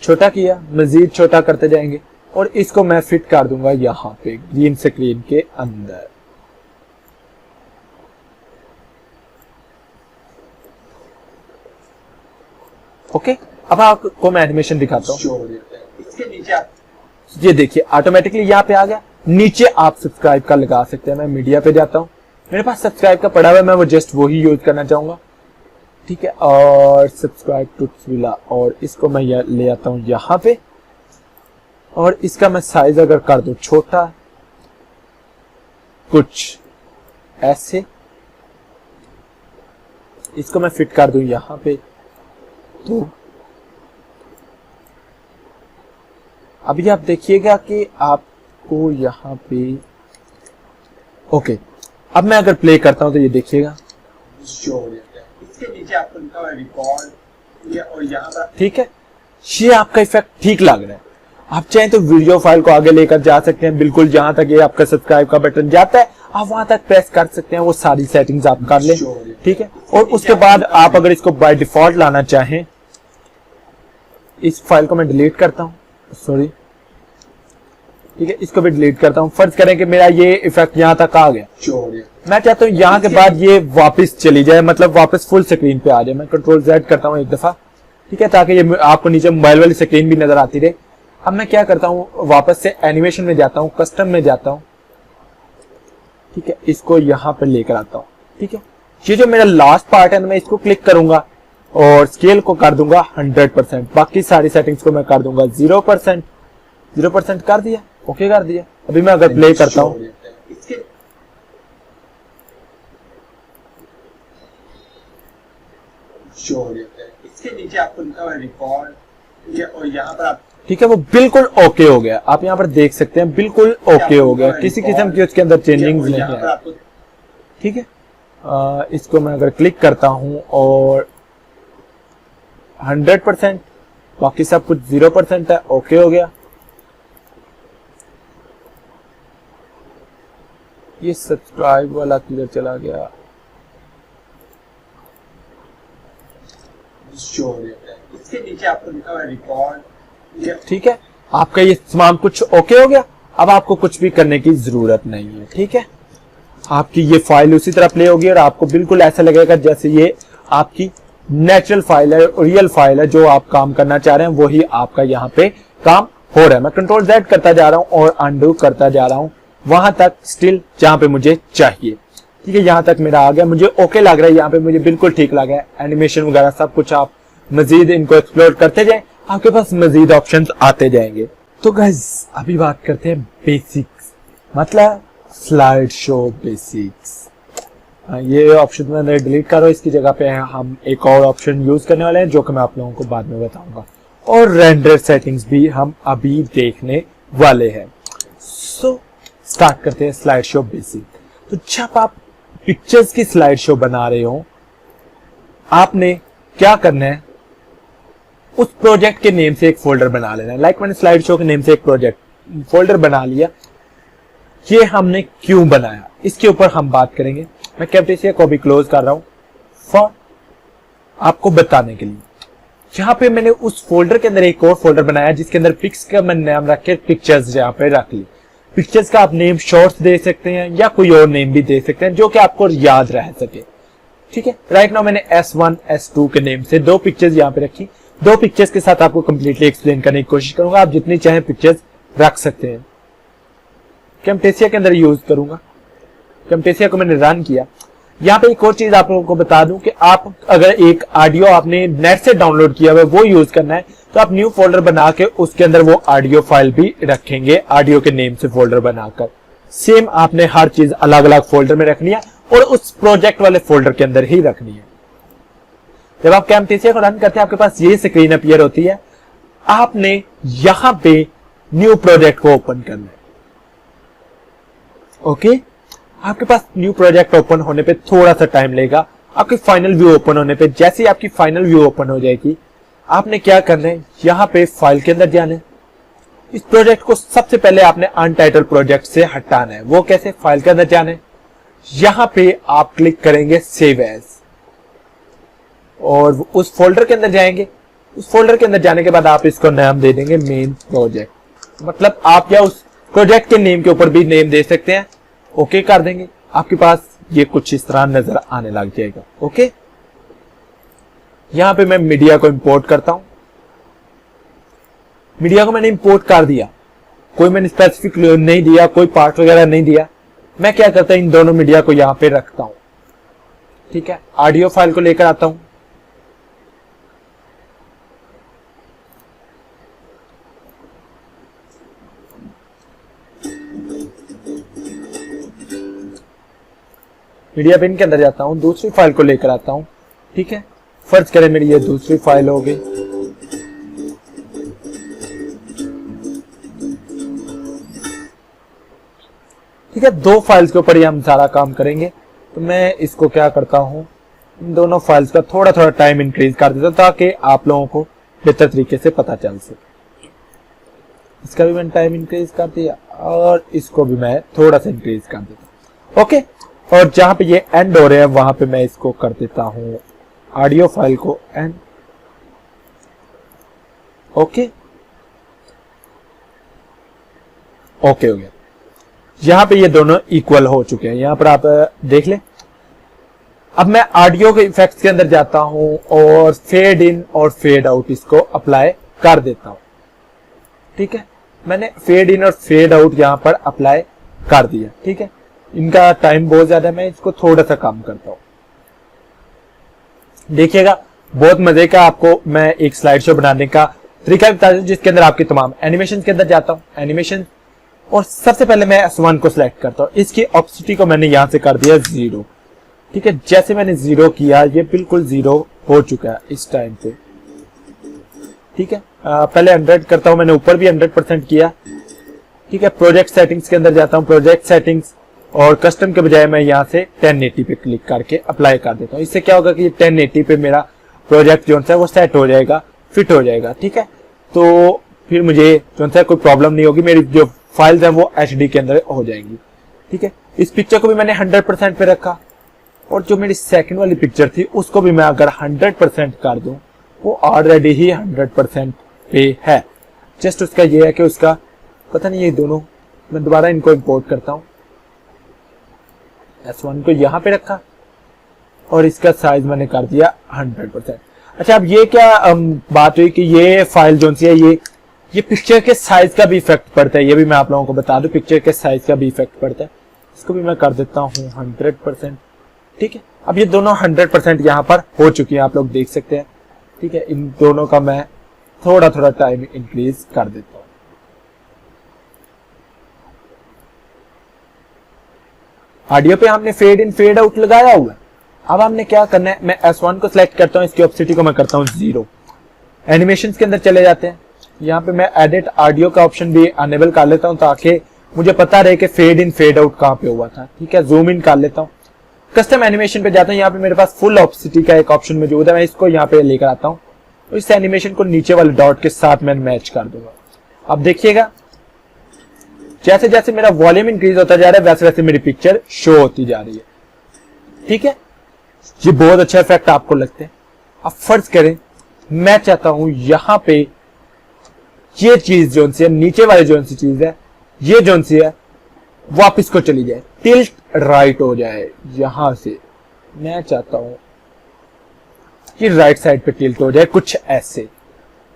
छोटा किया, मजीद छोटा करते जाएंगे और इसको मैं फिट कर दूंगा यहां पे ग्रीन स्क्रीन के अंदर। ओके, अब आपको मैं एनिमेशन दिखाता हूं। इसके नीचे ये देखिए ऑटोमेटिकली यहां पे आ गया। नीचे आप सब्सक्राइब का लगा सकते हैं। मैं मीडिया पे जाता हूं, मेरे पास सब्सक्राइब का पड़ा हुआ है, मैं वो जस्ट वही यूज करना चाहूंगा, ठीक है। और सब्सक्राइब टू विला, और इसको मैं ले आता हूं यहां पे और इसका मैं साइज अगर कर दूं छोटा कुछ ऐसे, इसको मैं फिट कर दूं यहां पे। तो अभी आप देखिएगा कि आपको यहां पे ओके। अब मैं अगर प्ले करता हूं तो ये देखिएगा इसके नीचे आपको लिखा हुआ है रिकॉर्ड, और यहाँ पर ठीक है, ये आपका इफेक्ट ठीक लग रहा है। आप चाहें तो वीडियो फाइल को आगे लेकर जा सकते हैं, बिल्कुल जहां तक ये आपका सब्सक्राइब का बटन जाता है आप वहां तक प्रेस कर सकते हैं। वो सारी सेटिंग्स आप कर लें, ठीक है। और उसके बाद आप अगर इसको बाय डिफॉल्ट लाना चाहें, इस फाइल को मैं डिलीट करता हूं, सॉरी, ठीक है, इसको भी डिलीट करता हूं। फर्ज करें कि मेरा ये इफेक्ट यहां तक आ गया, मैं चाहता हूं यहां के बाद ये वापस चली जाए, मतलब वापस फुल स्क्रीन पे आ जाए। मैं कंट्रोल Z करता हूं एक दफा, ठीक है, ताकि ये आपको नीचे मोबाइल वाली स्क्रीन भी नजर आती रहे। अब मैं क्या करता हूं, वापस से एनिमेशन में जाता हूं, कस्टम में जाता हूं, ठीक है, इसको यहां पर लेकर आता हूं, ठीक है। ये जो मेरा लास्ट पार्ट है मैं इसको क्लिक करूंगा और स्केल को कर दूंगा 100%, बाकी सारी सेटिंग्स को मैं कर दूंगा 0%। 0% कर दिया, ओके कर दिया। अभी मैं अगर प्ले करता हूं, इसके नीचे आपको लिखा हुआ है रिकॉर्ड, और यहाँ पर आप, ठीक है, वो बिल्कुल ओके हो गया। आप यहाँ पर देख सकते हैं बिल्कुल ओके हो गया, किसी किस्म की उसके अंदर चेंजिंग नहीं है, ठीक है। इसको मैं अगर क्लिक करता हूं और 100%, बाकी सब कुछ 0% है, ओके हो गया। ये सब्सक्राइब वाला किधर चला गया, इसके नीचे आपको लिखा हुआ है रिकॉर्ड, ठीक है। आपका ये तमाम कुछ ओके हो गया। अब आपको कुछ भी करने की जरूरत नहीं है, ठीक है। आपकी ये फाइल उसी तरह प्ले होगी और आपको बिल्कुल ऐसा लगेगा जैसे ये आपकी नेचुरल फाइल है, रियल फाइल है। जो आप काम करना चाह रहे हैं वही आपका यहाँ पे काम हो रहा है। मैं कंट्रोल Z करता जा रहा हूँ और अनडू करता जा रहा हूँ वहां तक स्टिल जहां पे मुझे चाहिए। ठीक है, यहाँ तक मेरा आ गया, मुझे ओके लग रहा है, यहाँ पे मुझे बिल्कुल ठीक लग रहा है। एनिमेशन वगैरह सब कुछ आप मजीद इनको एक्सप्लोर करते जाएं, आपके पास मजीद ऑप्शंस आते जाएंगे। तो गाइस अभी बात करते हैं बेसिक्स, मतलब स्लाइड शो बेसिक्स। ये ऑप्शन मैंने डिलीट करो, इसकी जगह पे हम एक और ऑप्शन यूज करने वाले हैं जो कि मैं आप लोगों को बाद में बताऊंगा, और रेंडर सेटिंग्स भी हम अभी देखने वाले हैं। सो स्टार्ट करते हैं स्लाइड शो बेसिक। तो जब आप पिक्चर्स की स्लाइड शो बना रहे हो, आपने क्या करना है, उस प्रोजेक्ट के नेम से एक फोल्डर बना लेना है। लाइक मैंने स्लाइड शो के नेम से एक प्रोजेक्ट फोल्डर बना लिया। ये हमने क्यों बनाया, इसके ऊपर हम बात करेंगे। मैं कैप्टेसिया को भी क्लोज कर रहा हूं फॉर आपको बताने के लिए। यहाँ पे मैंने उस फोल्डर के अंदर एक और फोल्डर बनाया जिसके अंदर पिक्स का मैंने नाम रख के पिक्चर्स यहाँ पे रख ली। पिक्चर्स का आप नेम शॉर्ट्स दे सकते हैं या कोई और नेम भी दे सकते हैं जो कि आपको याद रह सके। ठीक है, राइट नाउ मैंने S1 S2 के नेम से 2 पिक्चर्स यहाँ पे रखी। 2 पिक्चर्स के साथ आपको कंप्लीटली एक्सप्लेन करने की कोशिश करूंगा। आप जितनी चाहे पिक्चर्स रख सकते हैं। कैम्टेसिया के अंदर यूज करूंगा। कैम्टेसिया को मैंने रन किया। यहाँ पे एक और चीज आप लोगों को बता दूं कि आप अगर एक ऑडियो आपने नेट से डाउनलोड किया हुआ वो यूज करना है तो आप न्यू फोल्डर बना के उसके अंदर वो ऑडियो फाइल भी रखेंगे, ऑडियो के नेम से फोल्डर बनाकर। सेम आपने हर चीज अलग अलग फोल्डर में रखनी है और उस प्रोजेक्ट वाले फोल्डर के अंदर ही रखनी है। जब आप कैम्टेसिया को रन करते हैं आपके पास ये स्क्रीन अपीयर होती है। आपने यहां पे न्यू प्रोजेक्ट को ओपन करना है। ओके, आपके पास न्यू प्रोजेक्ट ओपन होने पे थोड़ा सा टाइम लेगा। आपकी फाइनल व्यू ओपन होने पे, जैसे ही आपकी फाइनल व्यू ओपन हो जाएगी, आपने क्या करना है, यहाँ पे फाइल के अंदर जाना है। इस प्रोजेक्ट को सबसे पहले आपने अनटाइटल प्रोजेक्ट से हटाना है। वो कैसे, फाइल के अंदर जाना है, यहाँ पे आप क्लिक करेंगे सेव एज और उस फोल्डर के अंदर जाएंगे। उस फोल्डर के अंदर जाने के बाद आप इसको नाम दे देंगे मेन प्रोजेक्ट। मतलब आप या उस प्रोजेक्ट के नेम के ऊपर भी नेम दे सकते हैं। ओके कर देंगे, आपके पास ये कुछ इस तरह नजर आने लग जाएगा। ओके, यहां पे मैं मीडिया को इंपोर्ट करता हूं। मीडिया को मैंने इंपोर्ट कर दिया, कोई मैंने स्पेसिफिक नहीं दिया, कोई पार्ट वगैरह नहीं दिया। मैं क्या करता हूं, इन दोनों मीडिया को यहां पे रखता हूं। ठीक है, ऑडियो फाइल को लेकर आता हूं। मीडिया पिन के अंदर जाता हूं, दूसरी फाइल को लेकर आता हूं। ठीक है, फर्ज करें मेरी ये दूसरी फाइल हो गई। ठीक है, 2 फाइल्स के ऊपर ही हम सारा काम करेंगे। तो मैं इसको क्या करता हूं, इन दोनों फाइल्स का थोड़ा थोड़ा टाइम इंक्रीज कर देता हूं ताकि आप लोगों को बेहतर तरीके से पता चल सके। इसका भी मैंने टाइम इंक्रीज कर दिया और इसको भी मैं थोड़ा सा इंक्रीज कर देता हूं। ओके, और जहां पे ये एंड हो रहे हैं वहां पे मैं इसको कर देता हूं ऑडियो फाइल को एंड। ओके, ओके हो गया। यहां पे ये दोनों इक्वल हो चुके हैं, यहां पर आप देख लें। अब मैं ऑडियो के इफेक्ट्स के अंदर जाता हूं और फेड इन और फेड आउट इसको अप्लाई कर देता हूं। ठीक है, मैंने फेड इन और फेड आउट यहां पर अप्लाई कर दिया। ठीक है, इनका टाइम बहुत ज्यादा है, मैं इसको थोड़ा सा कम करता हूं। देखिएगा, बहुत मजे का आपको मैं एक स्लाइड शो बनाने का तरीका बता दूं जिसके अंदर आपकी तमाम एनिमेशन के अंदर जाता हूं। एनिमेशन, और सबसे पहले मैं S1 को सिलेक्ट करता हूं। इसकी ऑप्सिटी को मैंने यहां से कर दिया 0। ठीक है, जैसे मैंने 0 किया ये बिल्कुल 0 हो चुका है इस टाइम पे। ठीक है, पहले 100 करता हूं, मैंने ऊपर भी 100% किया। ठीक है, प्रोजेक्ट सेटिंग्स के अंदर जाता हूं, प्रोजेक्ट सेटिंग्स और कस्टम के बजाय मैं यहाँ से 1080 पे क्लिक करके अप्लाई कर देता हूँ। इससे क्या होगा कि 1080 पे मेरा प्रोजेक्ट जो है वो सेट हो जाएगा, फिट हो जाएगा। ठीक है, तो फिर मुझे जो है कोई प्रॉब्लम नहीं होगी, मेरी जो फाइल्स हैं वो HD के अंदर हो जाएंगी। ठीक है, इस पिक्चर को भी मैंने 100% पे रखा और जो मेरी सेकंड वाली पिक्चर थी उसको भी मैं अगर 100% कर दूं वो ऑलरेडी ही 100% पे है। जस्ट उसका ये है कि उसका पता नहीं, ये दोनों मैं दोबारा इनको इंपोर्ट करता हूं। S1 को यहां पे रखा और इसका साइज मैंने कर दिया 100%। अच्छा, अब ये क्या बात हुई कि ये फाइल जो सी है ये पिक्चर के साइज का भी इफेक्ट पड़ता है। ये भी मैं आप लोगों को बता दूं, पिक्चर के साइज का भी इफेक्ट पड़ता है। इसको भी मैं कर देता हूँ 100%। ठीक है, अब ये दोनों 100% यहाँ पर हो चुकी है, आप लोग देख सकते हैं। ठीक है, इन दोनों का मैं थोड़ा थोड़ा टाइम इंक्रीज कर देता हूँ। ऑडियो पे हमने फेड इन फेड आउट लगाया हुआ है। अब हमने क्या करना है, मैं S1 को सिलेक्ट करता हूँ, इसकी ऑप्सिटी को मैं करता हूँ 0। एनिमेशंस के अंदर चले जाते हैं, यहाँ पे मैं एडिट ऑडियो का ऑप्शन भी अनेबल कर लेता हूँ ताकि मुझे पता रहे कि फेड इन फेड आउट कहाँ पे हुआ था। ठीक है, जूम इन कर लेता हूँ, कस्टम एनिमेशन पे जाता हूँ। यहाँ पे मेरे पास फुल ऑप्सिटी का एक ऑप्शन मौजूद है, मैं इसको यहाँ पे लेकर आता हूँ। इस एनिमेशन को नीचे वाले डॉट के साथ मैं मैच कर दूंगा। अब देखिएगा, जैसे जैसे मेरा वॉल्यूम इंक्रीज होता जा रहा है वैसे वैसे मेरी पिक्चर शो होती जा रही है। ठीक है, ये बहुत अच्छा इफेक्ट आपको लगता है। अब फर्ज करें मैं चाहता हूं यहां पे ये चीज जोन सी है, नीचे वाली जोन सी चीज है, ये जोन सी है वापस को चली जाए, टिल्ट राइट हो जाए। यहां से मैं चाहता हूं कि राइट साइड पे टिल्ट हो जाए, कुछ ऐसे।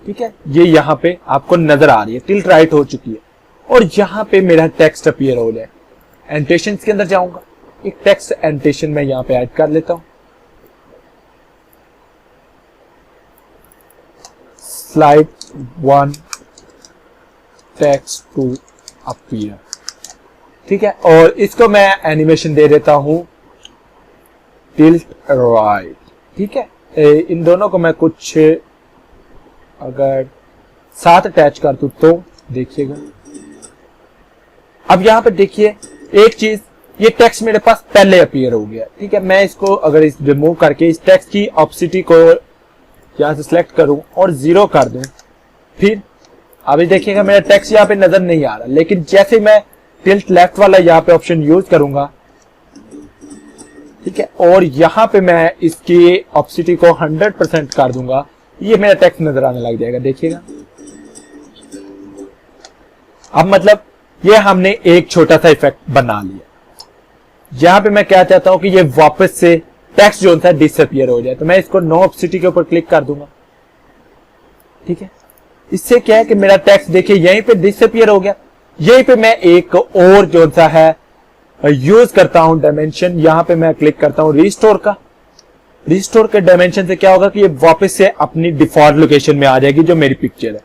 ठीक है, ये यहां पे आपको नजर आ रही है, टिल्ट राइट हो चुकी है। और यहां पे मेरा टेक्स्ट अपीयर हो जाए। एंटेशंस के अंदर जाऊंगा, एक टेक्स्ट एंटेशन में यहां पे ऐड कर लेता हूं। Slide 1 text to appear. ठीक है, और इसको मैं एनिमेशन दे देता हूं टिल्ट राइट। ठीक है, इन दोनों को मैं कुछ अगर साथ अटैच कर दूं तो देखिएगा। अब यहां पे देखिए एक चीज, ये टेक्स्ट मेरे पास पहले अपीयर हो गया। ठीक है, मैं इसको अगर इस रिमूव करके इस टेक्स्ट की ऑप्सिटी को यहां से सिलेक्ट करूं और 0 कर दूं, फिर अभी देखिएगा मेरा टेक्स्ट यहां पे नजर नहीं आ रहा। लेकिन जैसे मैं टिल्ट लेफ्ट वाला यहां पे ऑप्शन यूज करूंगा, ठीक है, और यहां पे मैं इसकी ऑप्सिटी को 100% कर दूंगा, ये मेरा टेक्स्ट नजर आने लग जाएगा। देखिएगा, अब मतलब ये हमने एक छोटा सा इफेक्ट बना लिया। यहां पे मैं क्या चाहता हूं कि ये वापस से टेक्स्ट जो है डिसअपीयर हो जाए, तो मैं इसको नो ऑप्सिटी के ऊपर क्लिक कर दूंगा। ठीक है, इससे क्या है कि मेरा टेक्स्ट देखिए यहीं पे डिसअपीयर हो गया। यहीं पे मैं एक और जो सा है यूज करता हूं डायमेंशन, यहां पे मैं क्लिक करता हूं रिस्टोर का। रिस्टोर के डायमेंशन से क्या होगा कि ये वापस से अपनी डिफॉल्ट लोकेशन में आ जाएगी जो मेरी पिक्चर है।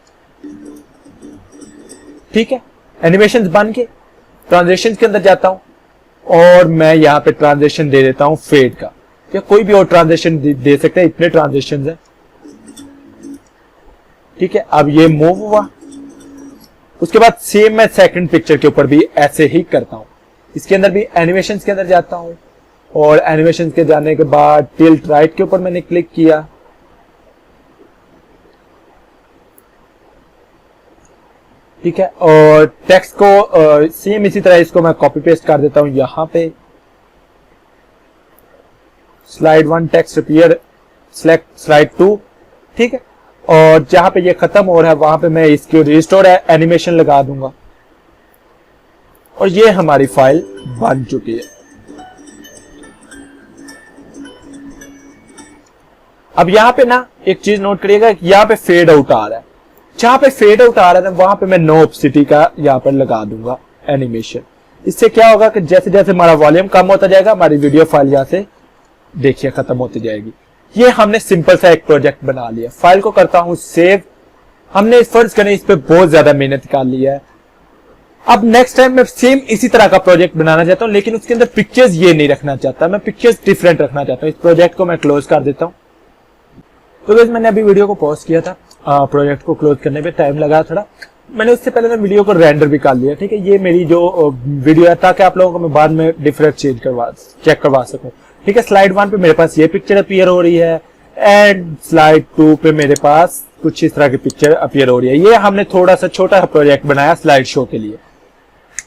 ठीक है, एनिमेशंस बन के ट्रांजिशंस के अंदर जाता हूं और मैं यहां पे ट्रांजिशन दे देता हूं फेड का, या कोई भी और ट्रांजिशन दे सकते हैं, इतने ट्रांजिशंस हैं। ठीक है, अब ये मूव हुआ। उसके बाद सेम मैं सेकंड पिक्चर के ऊपर भी ऐसे ही करता हूं। इसके अंदर भी एनिमेशंस के अंदर जाता हूं और एनिमेशंस के जाने के बाद टिल्ट राइट के ऊपर मैंने क्लिक किया। ठीक है, और टेक्स्ट को सेम इसी तरह इसको मैं कॉपी पेस्ट कर देता हूं यहां पे। Slide 1 text appear, select slide 2। ठीक है, और जहां पे ये खत्म हो रहा है वहां पे मैं इसकी रिस्टोर एनिमेशन लगा दूंगा और ये हमारी फाइल बन चुकी है। अब यहां पे ना एक चीज नोट करिएगा, यहां पे फेड आउट आ रहा है। जहां पे फेड आउट आ रहा है वहां पे मैं नो ऑप्सिटी का यहां पर लगा दूंगा एनिमेशन। इससे क्या होगा कि जैसे जैसे हमारा वॉल्यूम कम होता जाएगा हमारी वीडियो फाइल यहां से देखिए खत्म होती जाएगी। ये हमने सिंपल सा एक प्रोजेक्ट बना लिया। फाइल को करता हूं सेव। हमने फर्ज करें इस पे बहुत ज्यादा मेहनत कर लिया है। अब नेक्स्ट टाइम मैं सेम इसी तरह का प्रोजेक्ट बनाना चाहता हूं, लेकिन उसके अंदर पिक्चर्स ये नहीं रखना चाहता, मैं पिक्चर्स डिफरेंट रखना चाहता हूं। इस प्रोजेक्ट को मैं क्लोज कर देता हूं। तो गाइस मैंने अभी वीडियो को पॉज किया था, प्रोजेक्ट को क्लोज करने पे टाइम लगा थोड़ा। मैंने उससे पहले ना वीडियो को रेंडर भी कर लिया। ठीक है, ये मेरी जो वीडियो है ताकि आप लोगों को मैं बाद में डिफरेंट चेंज चेक करवा सकूं। ठीक है, स्लाइड 1 पे मेरे पास ये पिक्चर अपीयर हो रही है एंड स्लाइड 2 पे मेरे पास कुछ इस तरह की पिक्चर अपीयर हो रही है। ये हमने थोड़ा सा छोटा प्रोजेक्ट बनाया स्लाइड शो के लिए।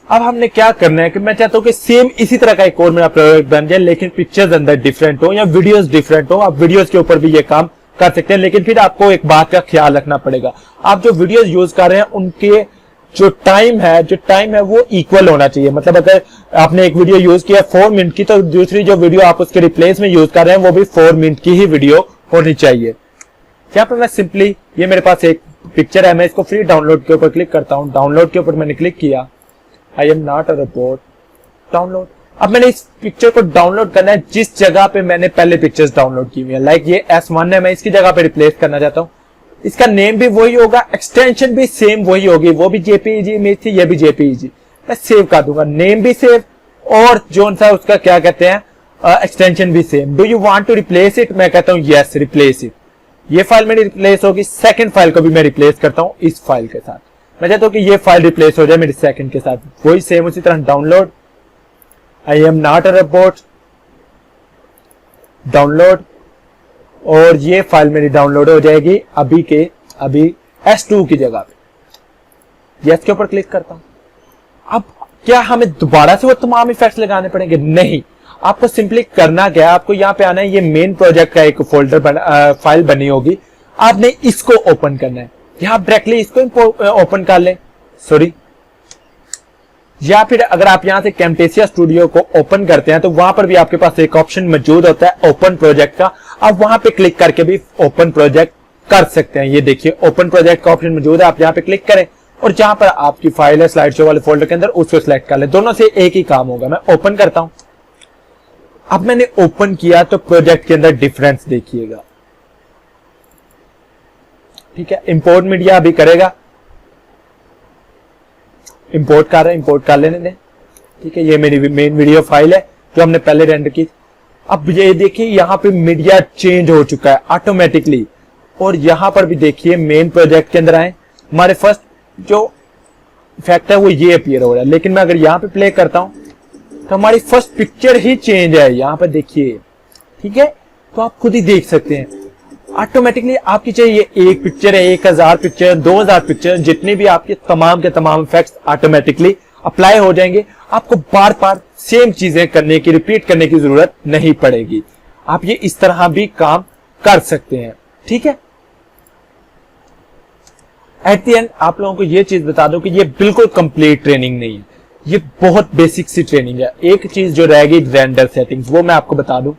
अब हमने क्या करना है कि मैं चाहता हूं कि सेम इसी तरह का एक और मेरा प्रोजेक्ट बन जाए, लेकिन पिक्चर्स अंदर डिफरेंट हो या वीडियोस डिफरेंट हो। आप वीडियोस के ऊपर भी ये काम कर सकते हैं, लेकिन फिर आपको एक बात का ख्याल रखना पड़ेगा, आप जो वीडियोस यूज कर रहे हैं उनके जो टाइम है वो इक्वल होना चाहिए। मतलब अगर आपने एक वीडियो यूज किया 4 मिनट की, तो दूसरी जो वीडियो आप उसके रिप्लेस में यूज कर रहे हैं वो भी 4 मिनट की ही वीडियो होनी चाहिए। यहाँ पे मैं सिंपली, ये मेरे पास एक पिक्चर है, मैं इसको फ्री डाउनलोड के ऊपर क्लिक करता हूँ। डाउनलोड के ऊपर मैंने क्लिक किया, I am not a robot, download. अब मैंने इस पिक्चर को डाउनलोड करना है जिस जगह पे मैंने पहले पिक्चर्स डाउनलोड की हुई है। लाइक ये S1 है, मैं इसकी जगह पे रिप्लेस करना चाहता हूँ। इसका नेम भी वही होगा, एक्सटेंशन भी सेम वही होगी, वो भी JPEG इमेज थी, ये भी JPEG। मैं सेव कर दूंगा, नेम भी सेव और जो सा उसका क्या कहते हैं एक्सटेंशन भी same. Do you want to replace it? मैं कहता हूँ यस, रिप्लेस इट। ये फाइल मेरी रिप्लेस होगी। सेकंड फाइल को भी मैं रिप्लेस करता हूँ इस फाइल के साथ। मैं चाहता हूँ कि ये फाइल रिप्लेस हो जाए मेरी सेकंड के साथ। वही सेम उसी तरह download, I am not a robot, download, और ये फाइल मेरी डाउनलोड हो जाएगी अभी के अभी S2 की जगह पे। यस के ऊपर क्लिक करता हूं। अब क्या हमें दोबारा से वो तमाम इफेक्ट्स लगाने पड़ेंगे? नहीं, आपको सिंपली करना क्या है, आपको यहां पे आना है। ये मेन प्रोजेक्ट का एक फोल्डर फाइल बनी होगी, आपने इसको ओपन करना है। या आप डायरेक्टली इसको ओपन कर लें, सॉरी, या फिर अगर आप यहां से कैम्टेसिया स्टूडियो को ओपन करते हैं तो वहां पर भी आपके पास एक ऑप्शन मौजूद होता है ओपन प्रोजेक्ट का। आप वहां पे क्लिक करके भी ओपन प्रोजेक्ट कर सकते हैं। ये देखिए ओपन प्रोजेक्ट का ऑप्शन मौजूद है, आप यहां पे क्लिक करें और जहां पर आपकी फाइल है स्लाइड शो वाले फोल्डर के अंदर उसको सिलेक्ट कर ले। दोनों से एक ही काम होगा। मैं ओपन करता हूं। अब मैंने ओपन किया तो प्रोजेक्ट के अंदर डिफरेंस देखिएगा, ठीक है। इंपोर्ट मीडिया अभी करेगा, इंपोर्ट कर रहा है, इंपोर्ट कर लेने दें, ठीक है। ये मेरी मेन वीडियो फाइल है जो हमने पहले रेंडर की। अब ये देखिए यहाँ पे मीडिया चेंज हो चुका है ऑटोमेटिकली, और यहां पर भी देखिए मेन प्रोजेक्ट के अंदर आए, हमारे फर्स्ट जो इफेक्ट है वो ये अपीयर हो रहा है। लेकिन मैं अगर यहाँ पे प्ले करता हूं तो हमारी फर्स्ट पिक्चर ही चेंज है, यहाँ पे देखिए, ठीक है। तो आप खुद ही देख सकते हैं ऑटोमेटिकली आपकी चाहिए एक पिक्चर है, 1000 पिक्चर, 2000 पिक्चर, जितने भी आपके तमाम के तमाम इफेक्ट्स ऑटोमेटिकली अप्लाई हो जाएंगे। आपको बार बार सेम चीजें करने की, रिपीट करने की जरूरत नहीं पड़ेगी। आप ये इस तरह भी काम कर सकते हैं, ठीक है। एट द एंड आप लोगों को ये चीज बता दो कि ये बिल्कुल कंप्लीट ट्रेनिंग नहीं है, ये बहुत बेसिक सी ट्रेनिंग है। एक चीज जो रहेगी रेंडर सेटिंग्स, वो मैं आपको बता दूं।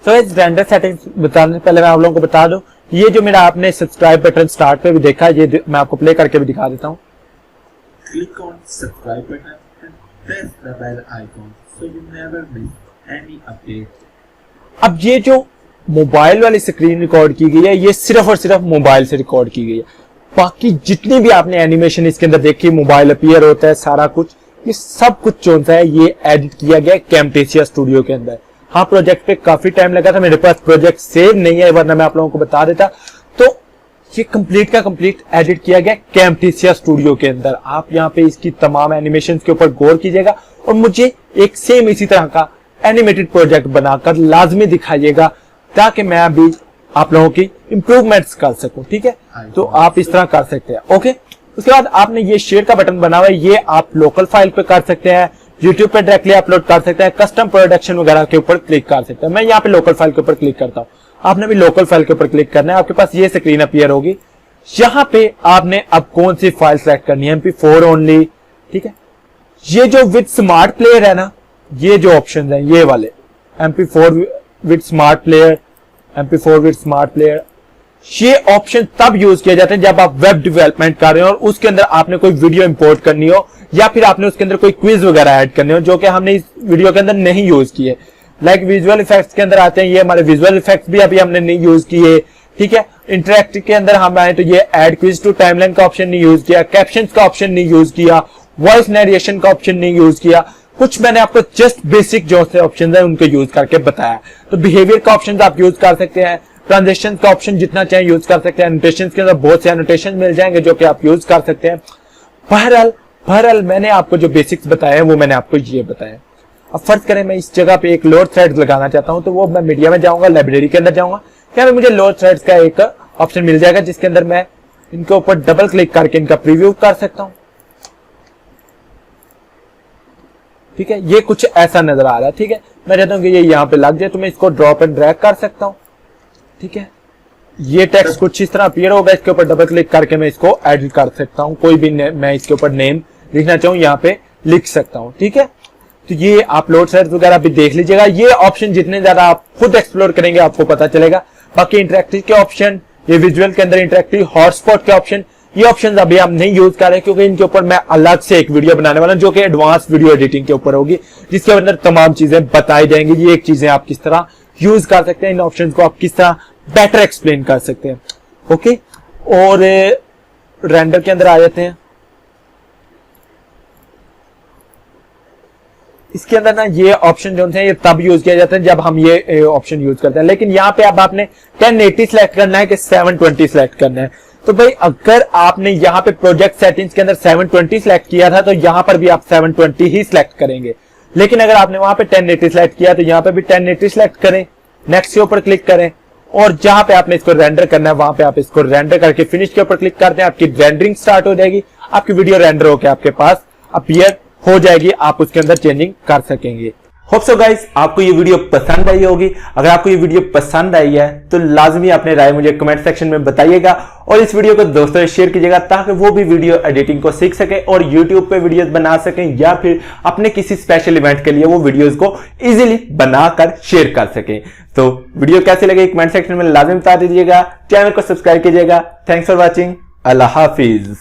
तो इस रेंडर सेटिंग्स बताने से पहले मैं आप लोगों को बता दूं, ये जो मेरा आपने सब्सक्राइब बटन स्टार्ट पे भी देखा, ये मैं आपको प्ले करके भी दिखा देता हूं। Click on subscribe button and press the bell icon so you never miss any update. अब ये जो मोबाइल वाली स्क्रीन रिकॉर्ड की गई है, ये सिर्फ और सिर्फ मोबाइल से रिकॉर्ड की गई है। बाकी जितनी भी आपने एनिमेशन इसके अंदर देखी, मोबाइल अपीयर होता है, सारा कुछ, ये सब कुछ जो है ये एडिट किया गया कैम्टेसिया स्टूडियो के अंदर। हाँ, प्रोजेक्ट पे काफी टाइम लगा था, मेरे पास प्रोजेक्ट सेव नहीं है, वरना मैं आप लोगों को बता देता। तो ये कंप्लीट का कंप्लीट एडिट किया गया कैम्टेसिया स्टूडियो के अंदर। आप यहाँ पे इसकी तमाम एनिमेशन के ऊपर गौर कीजिएगा और मुझे एक सेम इसी तरह का एनिमेटेड प्रोजेक्ट बनाकर लाजमी दिखाइएगा, ताकि मैं अभी आप लोगों की इंप्रूवमेंट्स कर सकूं, ठीक है। तो आप इस तरह कर सकते हैं, ओके। उसके बाद आपने ये शेयर का बटन बना हुआ है, ये आप लोकल फाइल पे कर सकते हैं, यूट्यूब पे डायरेक्टली अपलोड कर सकते हैं, कस्टम प्रोडक्शन वगैरह के ऊपर क्लिक कर सकते हैं। मैं यहाँ पे लोकल फाइल के ऊपर क्लिक करता हूँ, आपने भी लोकल फाइल के ऊपर क्लिक करना है। आपके पास ये स्क्रीन अपीयर होगी, यहाँ पे आपने अब कौन सी फाइल सेलेक्ट करनी है, MP4 ओनली, ठीक है। ये जो विद स्मार्ट प्लेयर है ना, ये जो ऑप्शन है ये वाले MP4 with smart player, MP4 with smart player, ये ऑप्शन तब यूज किया जाता है जब आप वेब डेवलपमेंट कर रहे हो और उसके अंदर आपने कोई वीडियो इंपोर्ट करनी हो, या फिर आपने उसके अंदर कोई क्विज वगैरह ऐड करने हो, जो कि हमने इस वीडियो के अंदर नहीं यूज किए। लाइक विजुअल इफेक्ट्स के अंदर आते हैं, ये हमारे विजुअल इफेक्ट्स भी अभी हमने नहीं यूज किए, ठीक है। इंटरेक्टिव के अंदर हम आए तो ये ऐड क्विज टू टाइमलाइन का ऑप्शन नहीं यूज किया, कैप्शंस का ऑप्शन नहीं यूज किया, वॉइस नरेशन का ऑप्शन नहीं यूज किया। कुछ मैंने आपको जस्ट बेसिक जो से ऑप्शन है उनको यूज करके बताया। तो बिहेवियर का ऑप्शन आप यूज कर सकते हैं, ट्रांजेक्शन का ऑप्शन जितना चाहे यूज कर सकते हैं, एनोटेशन के अंदर बहुत से एनोटेशन मिल जाएंगे जो कि आप यूज कर सकते हैं। बहरहाल मैंने आपको जो बेसिक्स बताए हैं वो मैंने आपको ये बताया। अब फर्ज करें मैं इस जगह पे एक लोड थ्रेड्स लगाना चाहता हूं, तो वो मैं मीडिया में जाऊंगा, लाइब्रेरी के अंदर जाऊंगा, क्या मुझे लोड थ्रेड्स का एक ऑप्शन मिल जाएगा जिसके अंदर मैं इनके ऊपर डबल क्लिक करके इनका प्रीव्यू कर सकता हूं, ठीक है। ये कुछ ऐसा नजर आ रहा है, ठीक है। मैं चाहता हूं कि ये यहाँ पे लग जाए, तो मैं इसको ड्रॉप एंड ड्रैग कर सकता हूं, ठीक है। ये टेक्स्ट कुछ इस तरह अपीयर होगा, इसके ऊपर डबल क्लिक करके मैं इसको एडिट कर सकता हूं, कोई भी मैं इसके ऊपर नेम लिखना चाहूं यहाँ पे लिख सकता हूं, ठीक है। तो ये आप लोड सेट्स वगैरह भी देख लीजिएगा। ये ऑप्शन जितने ज्यादा आप खुद एक्सप्लोर करेंगे आपको पता चलेगा। बाकी इंटरेक्टिव के ऑप्शन, ये विजुअल के अंदर इंटरेक्टिव हॉटस्पॉट के ऑप्शन, ये ऑप्शन अभी हम नहीं यूज कर रहे क्योंकि इनके ऊपर मैं अलग से एक वीडियो बनाने वाला हूं जो कि एडवांस वीडियो एडिटिंग के ऊपर होगी, जिसके अंदर तमाम चीजें बताई जाएंगी। ये एक चीजें आप किस तरह यूज कर सकते हैं, इन ऑप्शंस को आप किस तरह बेटर एक्सप्लेन कर सकते हैं। ओके, और रेंडर के अंदर आ जाते हैं। इसके अंदर ना ये ऑप्शन जो है ये तब यूज किया जाता है जब हम ये ऑप्शन यूज करते हैं, लेकिन यहाँ पे अब आपने 1080 सिलेक्ट करना है कि 720 सिलेक्ट करना है। तो भाई अगर आपने यहाँ पे प्रोजेक्ट सेटिंग्स के अंदर 720 सिलेक्ट किया था तो यहाँ पर भी आप 720 ही सिलेक्ट करेंगे, लेकिन अगर आपने वहां पे 1080 सिलेक्ट किया तो यहाँ पे भी 1080 सिलेक्ट करें, नेक्स्ट के ऊपर क्लिक करें और जहां पे आपने इसको रेंडर करना है वहां पे आप इसको रेंडर करके फिनिश के ऊपर क्लिक करते हैं। आपकी रेंडरिंग स्टार्ट हो जाएगी, आपकी वीडियो रेंडर होकर आपके पास अपीयर हो जाएगी, आप उसके अंदर चेंजिंग कर सकेंगे। होप सो गाइस आपको ये वीडियो पसंद आई होगी। अगर आपको ये वीडियो पसंद आई है तो लाजमी अपने राय मुझे कमेंट सेक्शन में बताइएगा और इस वीडियो को दोस्तों से शेयर कीजिएगा ताकि वो भी वीडियो एडिटिंग को सीख सके और यूट्यूब पे वीडियोस बना सकें या फिर अपने किसी स्पेशल इवेंट के लिए वो वीडियोस को इजीली बनाकर शेयर कर सकें। तो वीडियो कैसे लगे कमेंट सेक्शन में लाजमी बता दीजिएगा, चैनल को सब्सक्राइब कीजिएगा। Thanks for watching, Allah Hafiz.